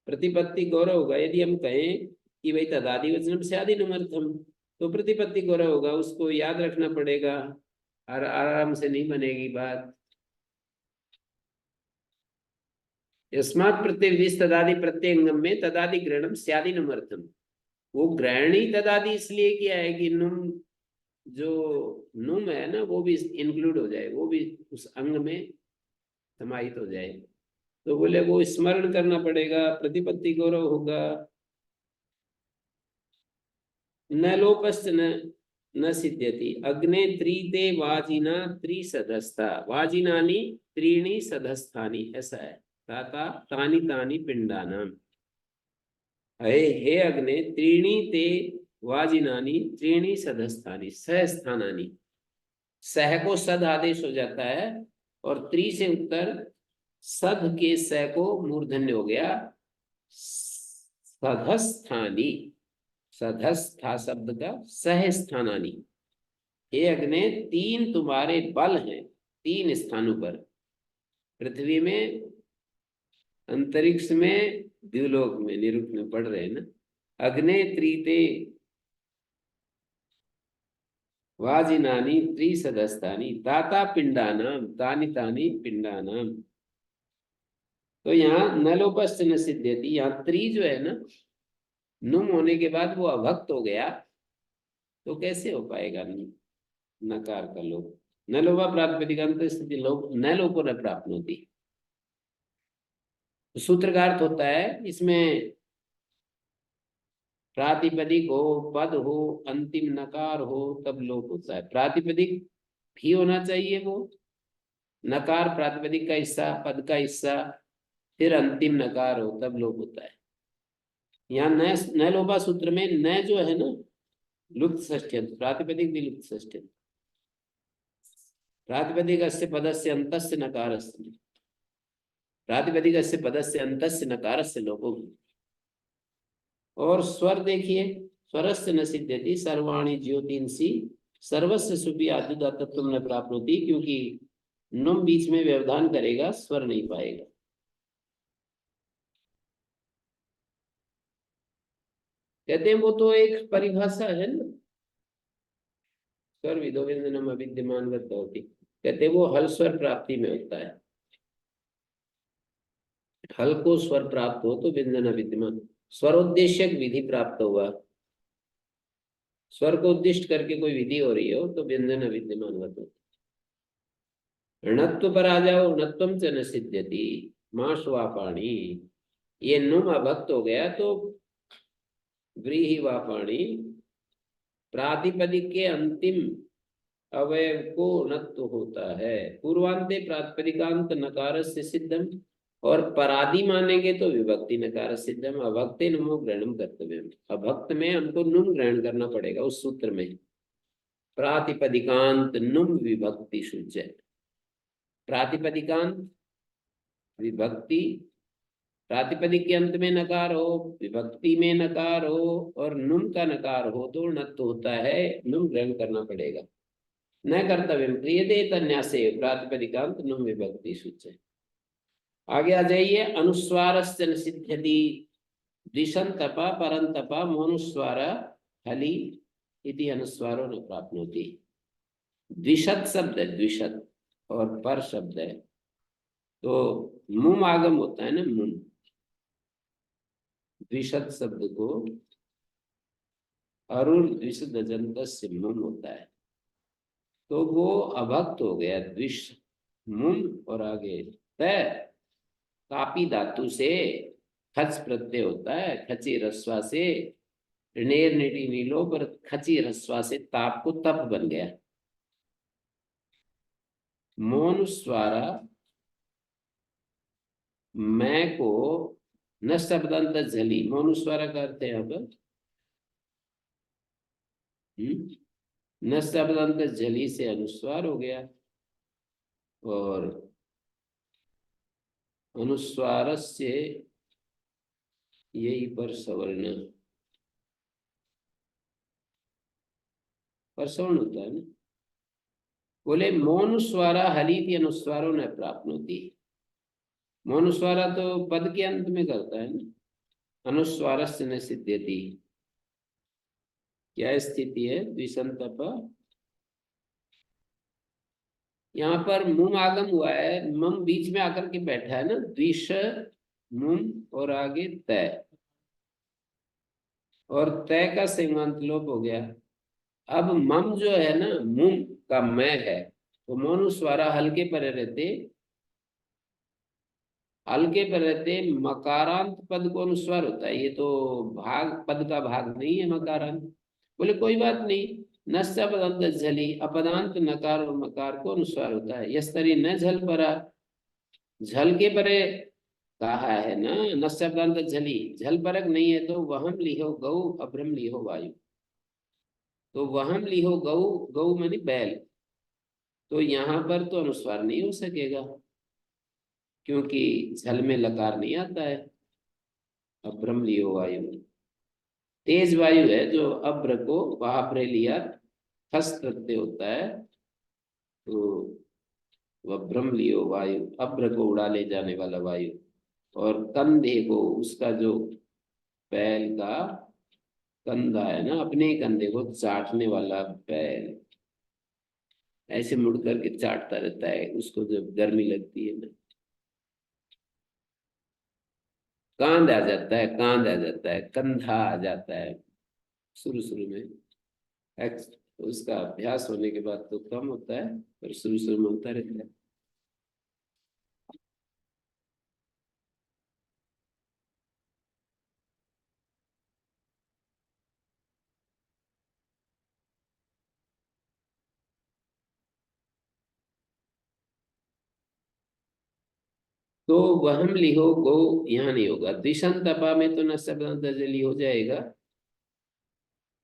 प्रतिपत्ति गौरव होगा। यदि हम कहें कि भाई तदादि वचनम स्यादिनमर्थम, तो प्रतिपत्ति गौरव होगा, उसको याद रखना पड़ेगा और आराम से नहीं बनेगी बात। यस्मात् प्रत्यय तदादि प्रत्यंगम में तदादि ग्रहणम स्यादिनमर्थम। वो ग्रहण ही तदादि इसलिए किया है कि नुम, जो नुम है ना वो भी इंक्लूड हो जाए, वो भी उस अंग में समाहित हो जाए। तो बोले वो स्मरण करना पड़ेगा, प्रतिपत्ति गौरव होगा। न लोपस्त न सिद्ध्यति। अग्ने त्रीते वाजिना त्रिसदस्ता। वाजिनानि त्रीणि सदस्थानि, ऐसा है। ताता तानि तानि पिंडानाम। हे अग्ने त्रीणि ते वाजिनानि त्रीणि सदस्थानि सहस्थानानि। सह को सद आदेश हो जाता है और त्रि से उत्तर सद के सह को मूर्धन्य हो गया सधस्थानी। सधस्था शब्द का सह स्थानानी। हे अग्ने तीन तुम्हारे बल हैं तीन स्थानों पर, पृथ्वी में, अंतरिक्ष में, द्युलोक में। निरुक्त में पढ़ रहे हैं ना। अग्ने त्रीते वाजिनानी त्रिसदस्तानी ताता पिंडानाम तानि तानि पिंडानाम। तो यहाँ नलोपस्थ न सिद्ध्यति, यहाँ त्रि जो है ना, नुम होने के बाद वो अभक्त हो गया तो कैसे हो पाएगा नकार का लोप। न लोभा प्रातिपदिकांत स्थिति लोप न लोपो न प्राप्नोति। सूत्र का अर्थ होता है इसमें प्रातिपदिक हो, पद हो, अंतिम नकार हो, तब लोप होता है। प्रातिपदिक भी होना चाहिए वो, नकार प्रातिपदिक का हिस्सा, पद का हिस्सा, फिर अंतिम नकार हो, तब लोप होता है। यहाँ न लोभा सूत्र में न जो है ना लुप्त षष्ठ्यंत, प्रातिपदिक भी लुप्त षष्ठ्यंत। प्रातिपदिक अस्य पदस्य अंतस्य नकारस्य, प्रातिपदिक अस्य पदस्य अंतस्य नकारस्य लोपो। और स्वर देखिए, स्वरस्य न सिद्ध्यति सर्वाणि ज्योतिंसी सर्वस्व सुपी आद्युदा तत्व न प्राप्त होती, क्योंकि नुम बीच में व्यवधान करेगा, स्वर नहीं पाएगा। कहते हैं वो तो एक परिभाषा है ना, स्वर विदो व्यंजनम अविद्यमान होती। कहते हैं वो हल स्वर प्राप्ति में होता है, हल को स्वर प्राप्त हो तो व्यंजन अविद्यमान। स्वरोद्देश्यक विधि प्राप्त हुआ, स्वर को उद्दिष्ट करके कोई विधि हो रही हो तो व्यंजन अविद्यमान होता है। णत्व पर आ जाओ, णत्वम च न सिद्ध्यति माश वा पाणी, ये नुम अभक्त हो गया तो व्रीहि वा पाणी प्रातिपदिक के अंतिम अवयव को नत्व होता है। पूर्वांते प्रातिपदिकांत नकार से सिद्धम, और परादि मानेंगे तो विभक्ति नकार सिद्धम। अभक्ते नुमो ग्रहणम कर्तव्यम, अभक्त में हमको नुम ग्रहण करना पड़ेगा उस सूत्र में। प्रातिपदिकांत नुम विभक्ति शुच्य, प्रातिपदिकांत विभक्ति, प्रातिपदिक के अंत में नकार हो, विभक्ति में नकार हो और नुम का नकार हो तो नत्व होता है, नुम ग्रहण करना पड़ेगा। न कर्तव्य क्रियते तन्यासे प्रातिपदिकांत नुम विभक्ति शुच्य। आगे आ जाइए, अनुस्वारस्य न सिद्ध्यति द्विषंतपा परंतपा मोनुस्वार हलि इति अनुस्वारो न प्राप्नोति। द्विषत शब्द है, द्विषत, और पर शब्द है, तो मुम आगम होता है ना, मुम। द्विषत शब्द को अरुण द्विषद जंत से मुम होता है, तो वो अभक्त हो गया। द्विष मुम और आगे तय, कापी धातु से खच प्रत्यय होता है, खची रस्वा से ऋणेर निटी नीलो पर खची रस्वा से ताप को तप बन गया। मोनुस्वारा मैं को न शब्दांत झली, मोनुस्वारा का अर्थ है यहाँ पर न शब्दांत झली से अनुस्वार हो गया, और अनुस्वार से यही पर सवर्ण, पर सवर्ण होता है ना। बोले मोनुस्वारा हलित अनुस्वारो न प्राप्त होती। मोनुस्वारा तो पद के अंत में करता है ना, अनुस्वार से न सिद्ध्यति। क्या स्थिति है द्विसंतप, यहाँ पर मुम आगम हुआ है, मम बीच में आकर के बैठा है ना, द्विष मुम और आगे तय, और तय का सेवांत लोप हो गया। अब मम जो है ना, मुम का मैं है, तो मोनुस्वारा हल्के पर रहते, हल्के पर रहते मकारांत पद को अनुस्वार होता है। ये तो भाग, पद का भाग नहीं है मकारांत। बोले कोई बात नहीं, नस्य पदांत झली, अपदांत नकार और मकार को अनुस्वार होता है। यस्तरी न झल परा, झल के परे कहा है ना, नस्य पदांत झली, झल परक नहीं है तो वहम लिहो गौ अभ्रम लिहो वायु, तो वहम लिहो गौ, गौ मानी बैल, तो यहाँ पर तो अनुस्वार नहीं हो सकेगा क्योंकि झल में लकार नहीं आता है। अभ्रम लियो वायु, तेज वायु है जो अभ्र को वहाभ्रे लिया खस प्रत्यय होता है, तो वह भ्रम लियो वायु, अभ्र को उड़ा ले जाने वाला वायु, और कंधे को, उसका जो बैल का कंधा है ना, अपने कंधे को चाटने वाला बैल ऐसे मुड़ करके चाटता रहता है उसको जब गर्मी लगती है ना। कांध आ जाता है, कांध आ जाता है, कंधा आ जाता है शुरू शुरू में। उसका अभ्यास होने के बाद तो कम होता है, पर शुरू शुरू में होता रहता है। तो वहम लिहो गो यहाँ नहीं होगा, द्विषंत तपा में तो न शब्दांत जली हो जाएगा।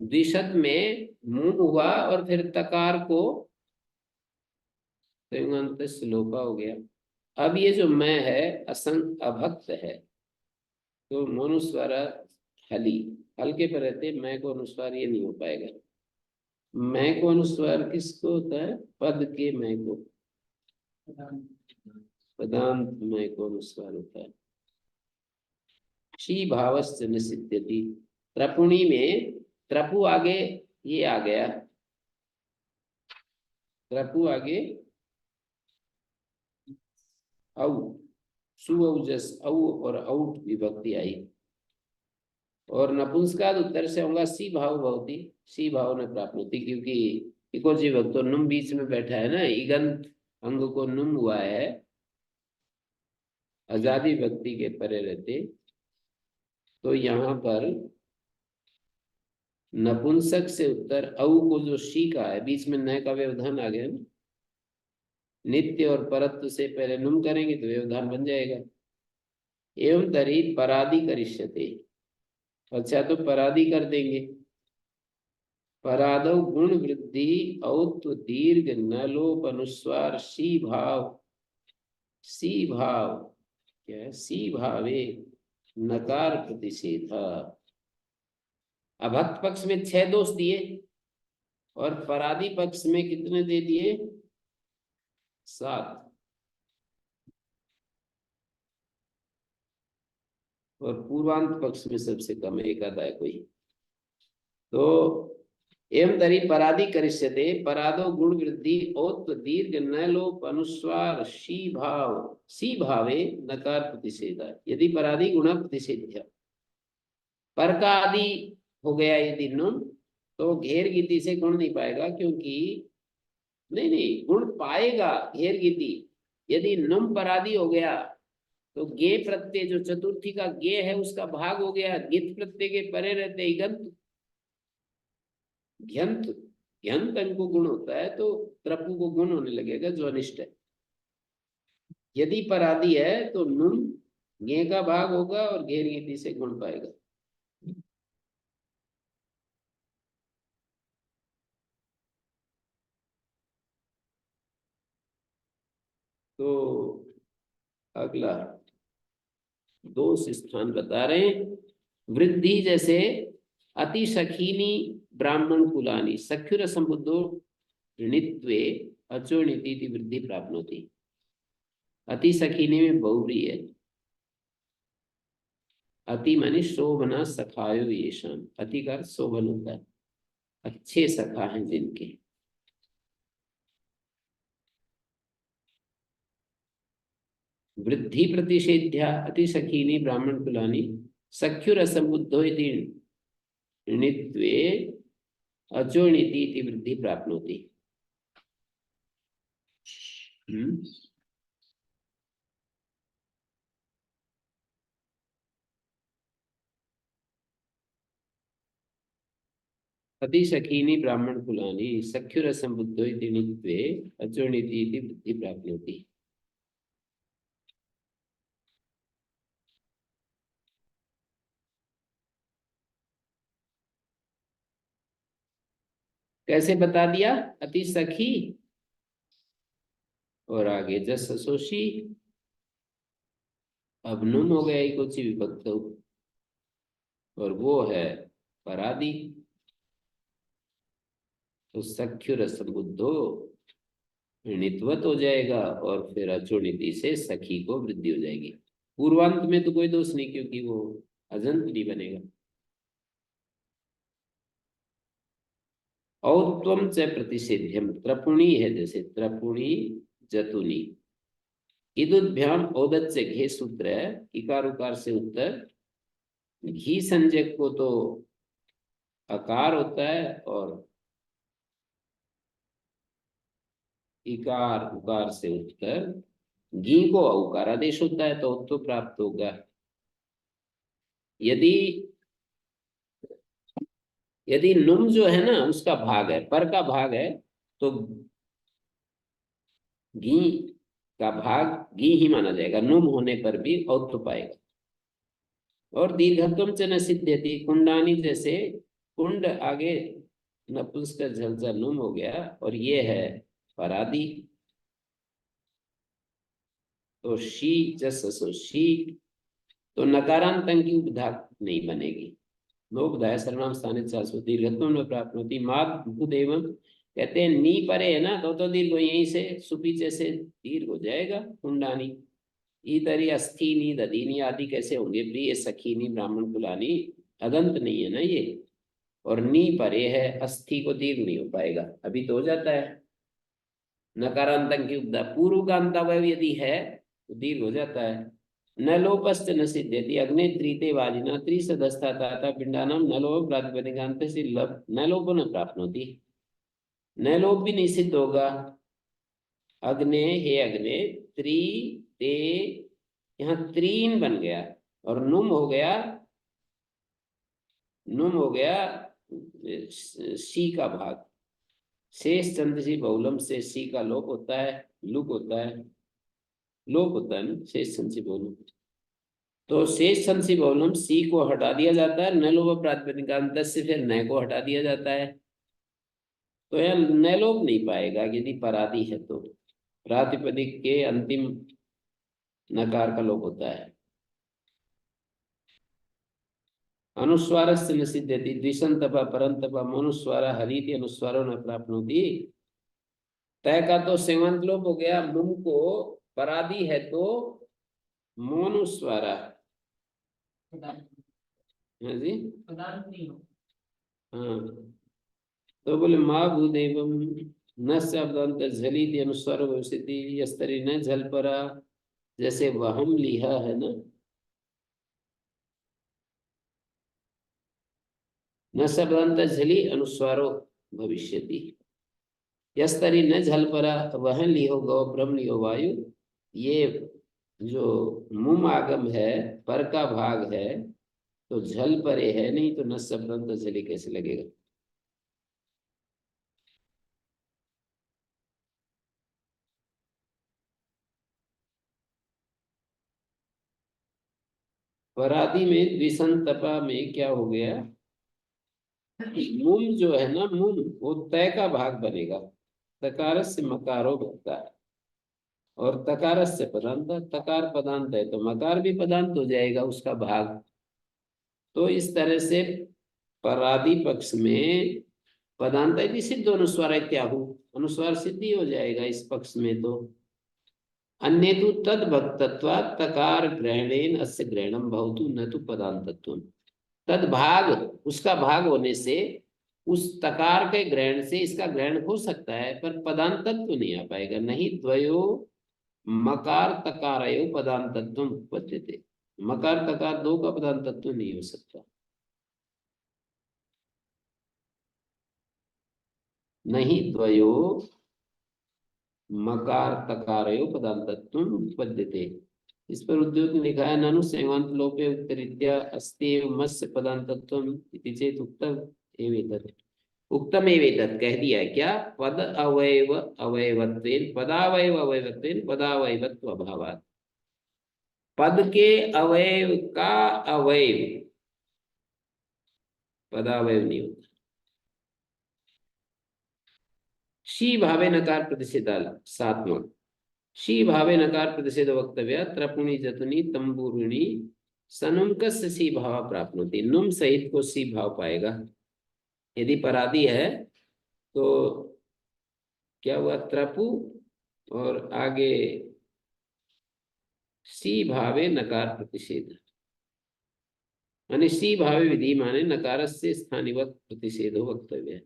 द्विशत में मुंह हुआ और फिर तकार को संयुगांत श्लोका हो गया। अब ये जो मैं है असंग अभक्त है, तो मनुस्वार हली, हल्के पर रहते मैं को अनुस्वार ये नहीं हो पाएगा। मैं को अनुस्वार किसको होता है? पद के मैं को, पदांत मैं को अनुस्वार होता है। शी भावश्च निसिद्ध्यति। त्रपुणी में त्रपु आगे ये आ गया, त्रपु आगे औ, सुऔजस औ और औट विभक्ति आई, और नपुंसकाद उत्तर से होगा सी भाव भवती, सी भाव ने प्राप्त होती, क्योंकि इको जीवक तो नुम बीच में बैठा है ना, इगंत अंग को नुम हुआ है, आजादी व्यक्ति के परे रहते, तो यहाँ पर नपुंसक से उत्तर औ को जो शी का है, बीच में न का व्यवधान आ गया ना, नित्य और परत्व से पहले नुम करेंगे तो व्यवधान बन जाएगा। एवं तरी परादि करिष्यते, अच्छा तो परादि कर देंगे। परादौ गुण वृद्धि औत्व दीर्घ न लोप अनुस्वार सी भाव, सी भाव क्या है? सी भावे नकार प्रतिषेध। अभक्त पक्ष में 6 दोष दिए और परादि पक्ष में कितने दे दिए? 7। और पूर्वांत पक्ष में सबसे कम एक आधा है कोई। तो एवं तरी परादि करिष्यते, परादो गुण वृद्धि औत्व दीर्घ न लोप अनुस्वार शी भाव, सी भावे नकार प्रतिषेध। यदि परादि गुण प्रतिषेध्य, पर का आदि हो गया यदि नुम, तो घेर गीति से गुण नहीं पाएगा, क्योंकि नहीं नहीं गुण पाएगा घेर गीति। यदि नुम परादि हो गया तो गे प्रत्यय जो चतुर्थी का गे है उसका भाग हो गया, गित प्रत्यय के परे रहते इगंत घ्यंत, घ्यंत अंग को गुण होता है, तो त्रपु को गुण होने लगेगा जो अनिष्ट है। यदि परादि है तो नुम गे का भाग होगा और घेर गीति से गुण पाएगा। तो अगला दोष स्थान बता रहे हैं। वृद्धि जैसे अति सखीनी ब्राह्मण कुलानी सख्युर संबुद्धो ऋणित्वे अचोणिति वृद्धि प्राप्त होती। अति सखीनी में बहुव्री है, अति माने शोभना सखायो येषाम, अति का अर्थ शोभन होता है, अच्छे सखा हैं जिनके। वृद्धि प्रतिषेध्या अति सखीनी ब्राह्मण कुलानी सख्युर असंबुद्धो इति ऋणित्वे अचोणिति इति वृद्धि प्राप्त होती। अति सखीनी ब्राह्मण कुलानी सख्युर असंबुद्धो इति ऋणित्वे अचोणिति इति वृद्धि प्राप्त होती। कैसे बता दिया? अति सखी और आगे जस सोशी, अब नुम हो गया इकोची विभक्त, और वो है परादि, तो सख्युर संबुद्धो ऋणित्वत हो जाएगा, और फिर अचोणिति से सखी को वृद्धि हो जाएगी। पूर्वांत में तो कोई दोष नहीं, क्योंकि वो अजंत नहीं बनेगा। औत्वम च प्रतिषेध्यम, त्रपुणी है जैसे त्रपुणी जतुनी, इदुभ्याम औदत से घे सूत्र है, इकार उकार से उत्तर, घी संजय को तो अकार होता है, और इकार उकार से उत्तर घी को औकार आदेश होता है, तो प्राप्त होगा। यदि यदि नुम जो है ना उसका भाग है, पर का भाग है, तो घी का भाग घी ही माना जाएगा, नुम होने पर भी औत्व पाएगा। और दीर्घत्वम च न सिद्ध्यति, कुंडानी जैसे कुंड आगे नपुंसक झलझल नुम हो गया, और ये है परादि, तो शी जस सो शी, तो नकारांत अंग की उपधा नहीं बनेगी। नोपधाय सर्वनाम स्थानित शाश्वत दीर्घत्वम न प्राप्नोति माद भूदेवम। कहते हैं नी परे है ना, तो दीर्घ यहीं से सुपीछे से दीर्घ हो जाएगा कुंडानी। इधरी अस्थीनी दधीनी आदि कैसे होंगे, प्रिय सखीनी ब्राह्मण कुलानी, अदंत नहीं है ना ये। और नी परे है, अस्थि को दीर्घ नहीं हो पाएगा, अभी तो हो जाता है। नकारांतम की उपदा, पूर्व का अंतावय यदि है तो दीर्घ हो जाता है। न लोपस्त न सिद्ध्यति अग्नि त्रीते वाजिना त्रिसदस्ता ताता पिंडानम न लोप प्रातिपदिकांत से लब न लोप न प्राप्त होती। न लोप भी नहीं सिद्ध होगा। अग्ने हे अग्ने त्रि ते, यहाँ त्रीन बन गया और नुम हो गया, नुम हो गया सी का भाग। शेष चंद सी बहुलम से सी का लोप होता है, लुक होता है, लोप होता है ना शेष चंद सी बहुलम। तो शेष संसी बहुलम सी को हटा दिया जाता है, न लोप प्रातिपदिकांत से फिर न को हटा दिया जाता है। तो यह न लोप नहीं पाएगा यदि परादी है तो। प्रातिपदिक के अंतिम नकार का लोप होता है। अनुस्वार से न सिद्ध्यति द्विसंतपा परंतपा मनुस्वार हरिति अनुस्वारो न प्राप्नोति। तय का तो सेवंत लोप हो गया, मुम को परादी है तो मोनुस्वारा। हाँ जी, हाँ। तो बोले माँ भूदेवम न शब्दांत झली अनुस्वार भविष्यति यस्तरी न झल परा, जैसे वहम लिहा है ना, न शब्दांत झली अनुस्वारो भविष्यति यस्तरी न झल परा वह लिहो गौ ब्रह्म लिहो वायु। ये जो मुम आगम है, पर का भाग है, तो झल परे है नहीं, तो न शब्दांत झली कैसे लगेगा। परादी में द्विसंतपा में क्या हो गया, मुम जो है ना, मुम वो तय का भाग बनेगा। तकारस से मकारो बनता है और तकारस से पदांत, तकार पदांत है तो मकार भी पदांत हो जाएगा उसका भाग। तो इस तरह से परादी पक्ष में पदांत यदि सिद्ध अनुस्वार इत्याहु, अनुस्वार सिद्धि हो जाएगा इस पक्ष में। तो अन्य तो तद भक्तत्वात् तकार ग्रहणेन अस्य ग्रहणम भवतु न तो पदांतत्वम। तद भाग, उसका भाग होने से उस तकार के ग्रहण से इसका ग्रहण हो सकता है, पर पदांतत्व नहीं आ पाएगा। नहीं द्वयो मकार तकारयो पदांतत्व उपपद्यते, मकार तकार दो का पदांतत्व नहीं हो सकता। नहीं द्वयो मकार तकारयो पदांतत्व उपपद्यते। इस पर उद्योग ने लिखा है ननु सेवांत लोपे उत्तरीत्या अस्तेव मत्स्य पदांतत्वम इति चेत उक्तम एवेतत्। उक्तम एवेतत् कह दिया है क्या, पद अवयव अवयवत्वेन पदावयव अवयवत्वेन पदावयवत्व अभावात्। पद के अवयव का अवयव पदावयव नहीं होता। शी भावे नकार प्रतिषेधाल सात्मा, शी भावे नकार प्रतिषेध वक्तव्य त्रपुणी जतुनी तंबूरिणी सनुमकस सी भाव प्राप्त होती, नुम सहित को सी भाव पाएगा। यदि परादी है तो क्या हुआ, त्रपु और आगे सी भावे नकार प्रतिषेध, माने सी भावे विधि माने नकार से स्थानिवत प्रतिषेधो वक्तव्य है।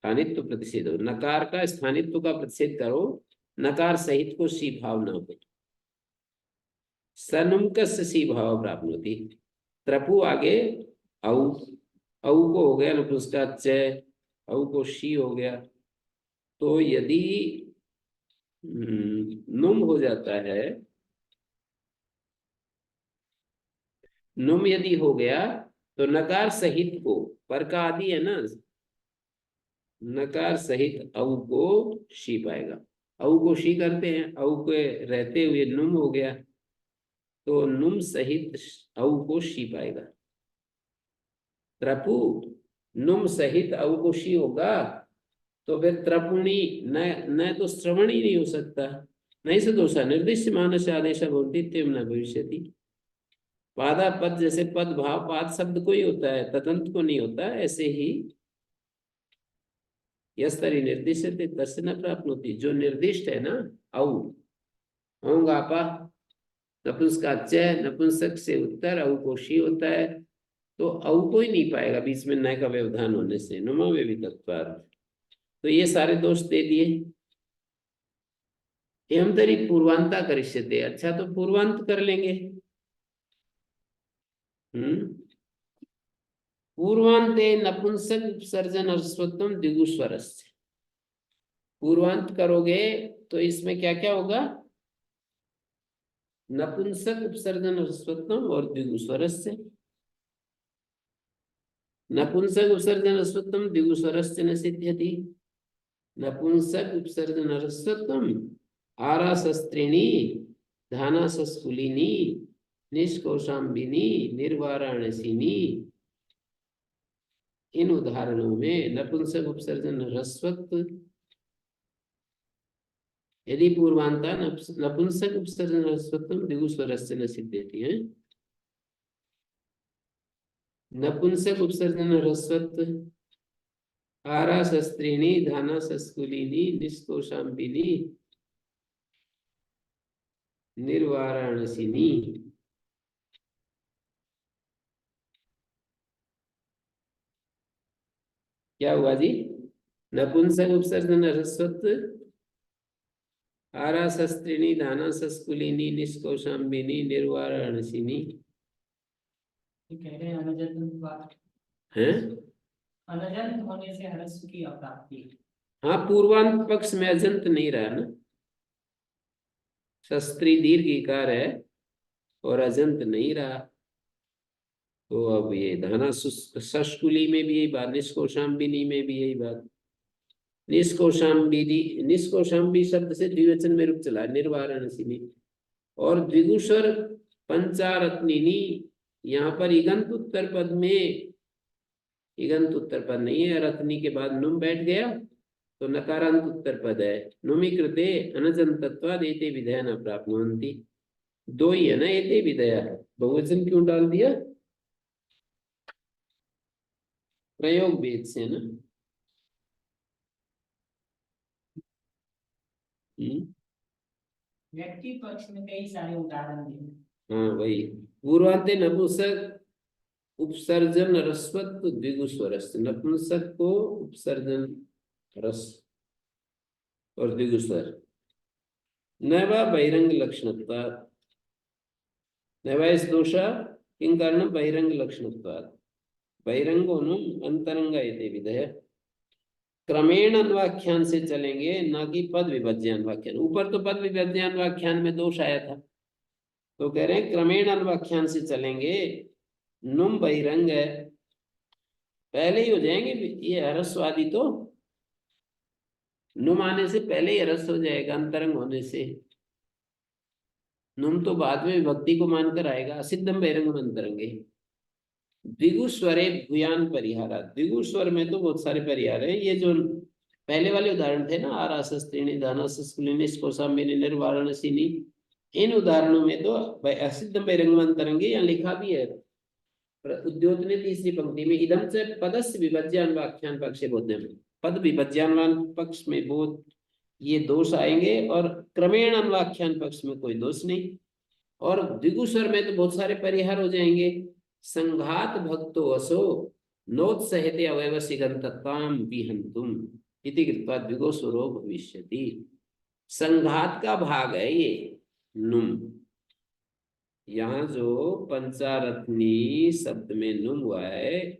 स्थानित्व प्रतिषेध, नकार का स्थानित्व का प्रतिषेध करो, नकार सहित को सी भाव न हो। सनुमकस सी भाव प्राप्त होती, त्रपु आगे औ, औ को हो गया नपुंसक च, औ को शी हो गया। तो यदि नुम हो जाता है, नुम यदि हो गया तो नकार सहित को, पर का आदि है ना, नकार सहित औ को शी पाएगा। औ को शी करते हैं, औ के रहते हुए नुम हो गया, तो नुम सहित औ को शी पाएगा। त्रपु नुम सहित औ को शी होगा, तो फिर त्रपुणी न, न तो श्रवण ही नहीं हो सकता। नहीं से दोषा निर्दिष्ट मानस आदेश भवति न भविष्यति। पादा पद, जैसे पद भाव पाद शब्द को ही होता है, तदंत को नहीं होता, ऐसे ही यस्तरी निर्दिश्यते तस्य न प्राप्नोति, जो निर्दिष्ट है ना, औ औंग आपा, नपुंसक च, नपुंसक से उत्तर औ कोशी होता है, तो औ को ही नहीं पाएगा बीच में नय का व्यवधान होने से, नुमा वे भी तत्पात। तो ये सारे दोष दे दिए। एवं तरी पूर्वांता करिष्यते, अच्छा तो पूर्वांत कर लेंगे। हम्म। पूर्वांते नपुंसक उपसर्जन अश्वत्थम दिगुस्वरस्य, पूर्वांत करोगे तो इसमें क्या क्या होगा? नपुंसक उपसर्जन अश्वत्थम और द्विगुस्वरस्य, नपुंसक उपसर्जन अश्वत्थम द्विगुस्वरस्य न सिद्ध्यति, नपुंसक उपसर्जन अश्वत्थम आराशस्त्रिणी धानासस्कुलिनी निष्कौशाम्बिनी निर्वाराणसिनी। इन उदाहरणों में नपुंसक उपसर्जन ह्रस्वत्व, यदि पूर्वांता नपुंसक उपसर्जन ह्रस्वत्वम द्विगुस्वरस्य न सिद्ध्यति है, नपुंसक उपसर्जन ह्रस्वत्व आराशस्त्रिणी धानासस्कुलिनी निष्कौशाम्बिनी निर्वाराणसिनी। क्या हुआ जी? नपुंसक उपसर्जन ह्रस्वत्व आराशस्त्रिणी धानासस्कुलिनी निष्कौशाम्बिनी निर्वाराणसिनी कह रहे हैं अनजन है। अनजन होने से ह्रस्व की अप्राप्ति। हाँ, पूर्वांत पक्ष में अजंत नहीं रहा ना, शस्त्री दीर्घ इकार है और अजंत नहीं रहा, तो अब ये धाना सशकुली में भी यही बात, निष्कौशाम्बिनी में भी यही बात। निष्कौशाम्बिनी, निष्कौशाम्बी शब्द से द्विवचन में रूप चला, निर्वाराणसिनी। और द्विगुस्वर पंचारत्निनी, यहाँ पर इगंत उत्तर पद में, इगंत उत्तर पद नहीं है, रत्नी के बाद नुम बैठ गया तो नकारांत उत्तर पद है। नुमि कृते अनजंतत्वाद एते विधया न प्राप्नुवन्ति, दो ही है ना, एते विधया, बहुवचन क्यों डाल दिया? प्रयोग भेद से ना। व्यक्ति पक्ष में कई सारे उदाहरण दिए। हाँ वही, पूर्वांते नपुंसक उपसर्जन रस्वत द्विगुस्वरस्त, नपुंसक को उपसर्जन रस और द्विगुस्वर, नैवा बहिरंग लक्षणत्वा, नैवा इस दोषा किं कारण बहिरंग लक्षणत्वा, बहिरंगोनु अंतरंग इति विधेय। क्रमेण अन्वाख्यान से चलेंगे, ना कि पद विभज्यान वाख्यान। ऊपर तो पद विभज्यान वाख्यान में दोष आया था, तो कह रहे हैं क्रमेण अन्वाख्यान से चलेंगे। नुम बहिरंग है, पहले ही हो जाएंगे ये ह्रस्वादि, तो नुम आने से पहले ही ह्रस्व हो जाएगा अंतरंग होने से। नुम तो बाद में विभक्ति को मानकर आएगा, सिद्धम बहिरंग अंतरंगे। द्विगुस्वरे भूयान परिहारा, द्विगुस्वर में तो बहुत सारे परिहार है, ये जो पहले वाले उदाहरण थे ना, आरासस्त्रीणी धानासस्कुलिनी कौशाम्बिनी निर्वाराणसिनी, इन उदाहरणों में तो असिद्धम बहिरंग अंतरंगे यहाँ लिखा भी है। उद्योत ने तीसरी पंक्ति में इदम से पदस्य विभज्यान वाख्यान पक्षे बोधने में, पद विभज्यान पक्ष में बोध ये दोष आएंगे, और क्रमेण अन्वाख्यान पक्ष में कोई दोष नहीं। और द्विगुस्वर में तो बहुत सारे परिहार हो जाएंगे। संघात भक्तो असो नोत्सहते अवयवसिगंतताम विहंतुम इति कृत्वा द्विगुस्वरो भविष्यति। संघात का भाग है ये नुम, यहाँ जो पंचारत्नी शब्द में नुम हुआ है,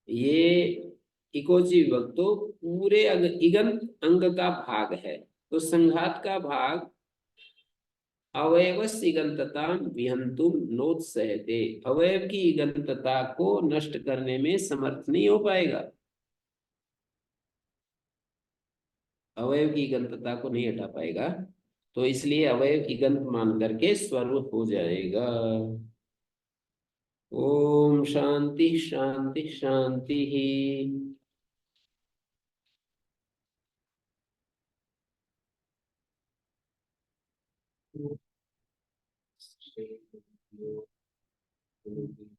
ये इकोची विभक्त तो पूरे इगंत अंग का भाग है, तो संघात का भाग अवयवस्य इगंतता विहंतुम नोत्सहते, अवयव की इगंतता को नष्ट करने में समर्थ नहीं हो पाएगा, अवयव की इगंतता को नहीं हटा पाएगा, तो इसलिए अवयव इगंत मान करके स्वरूप हो जाएगा। ओम शांति शांति शांति ही। होगी।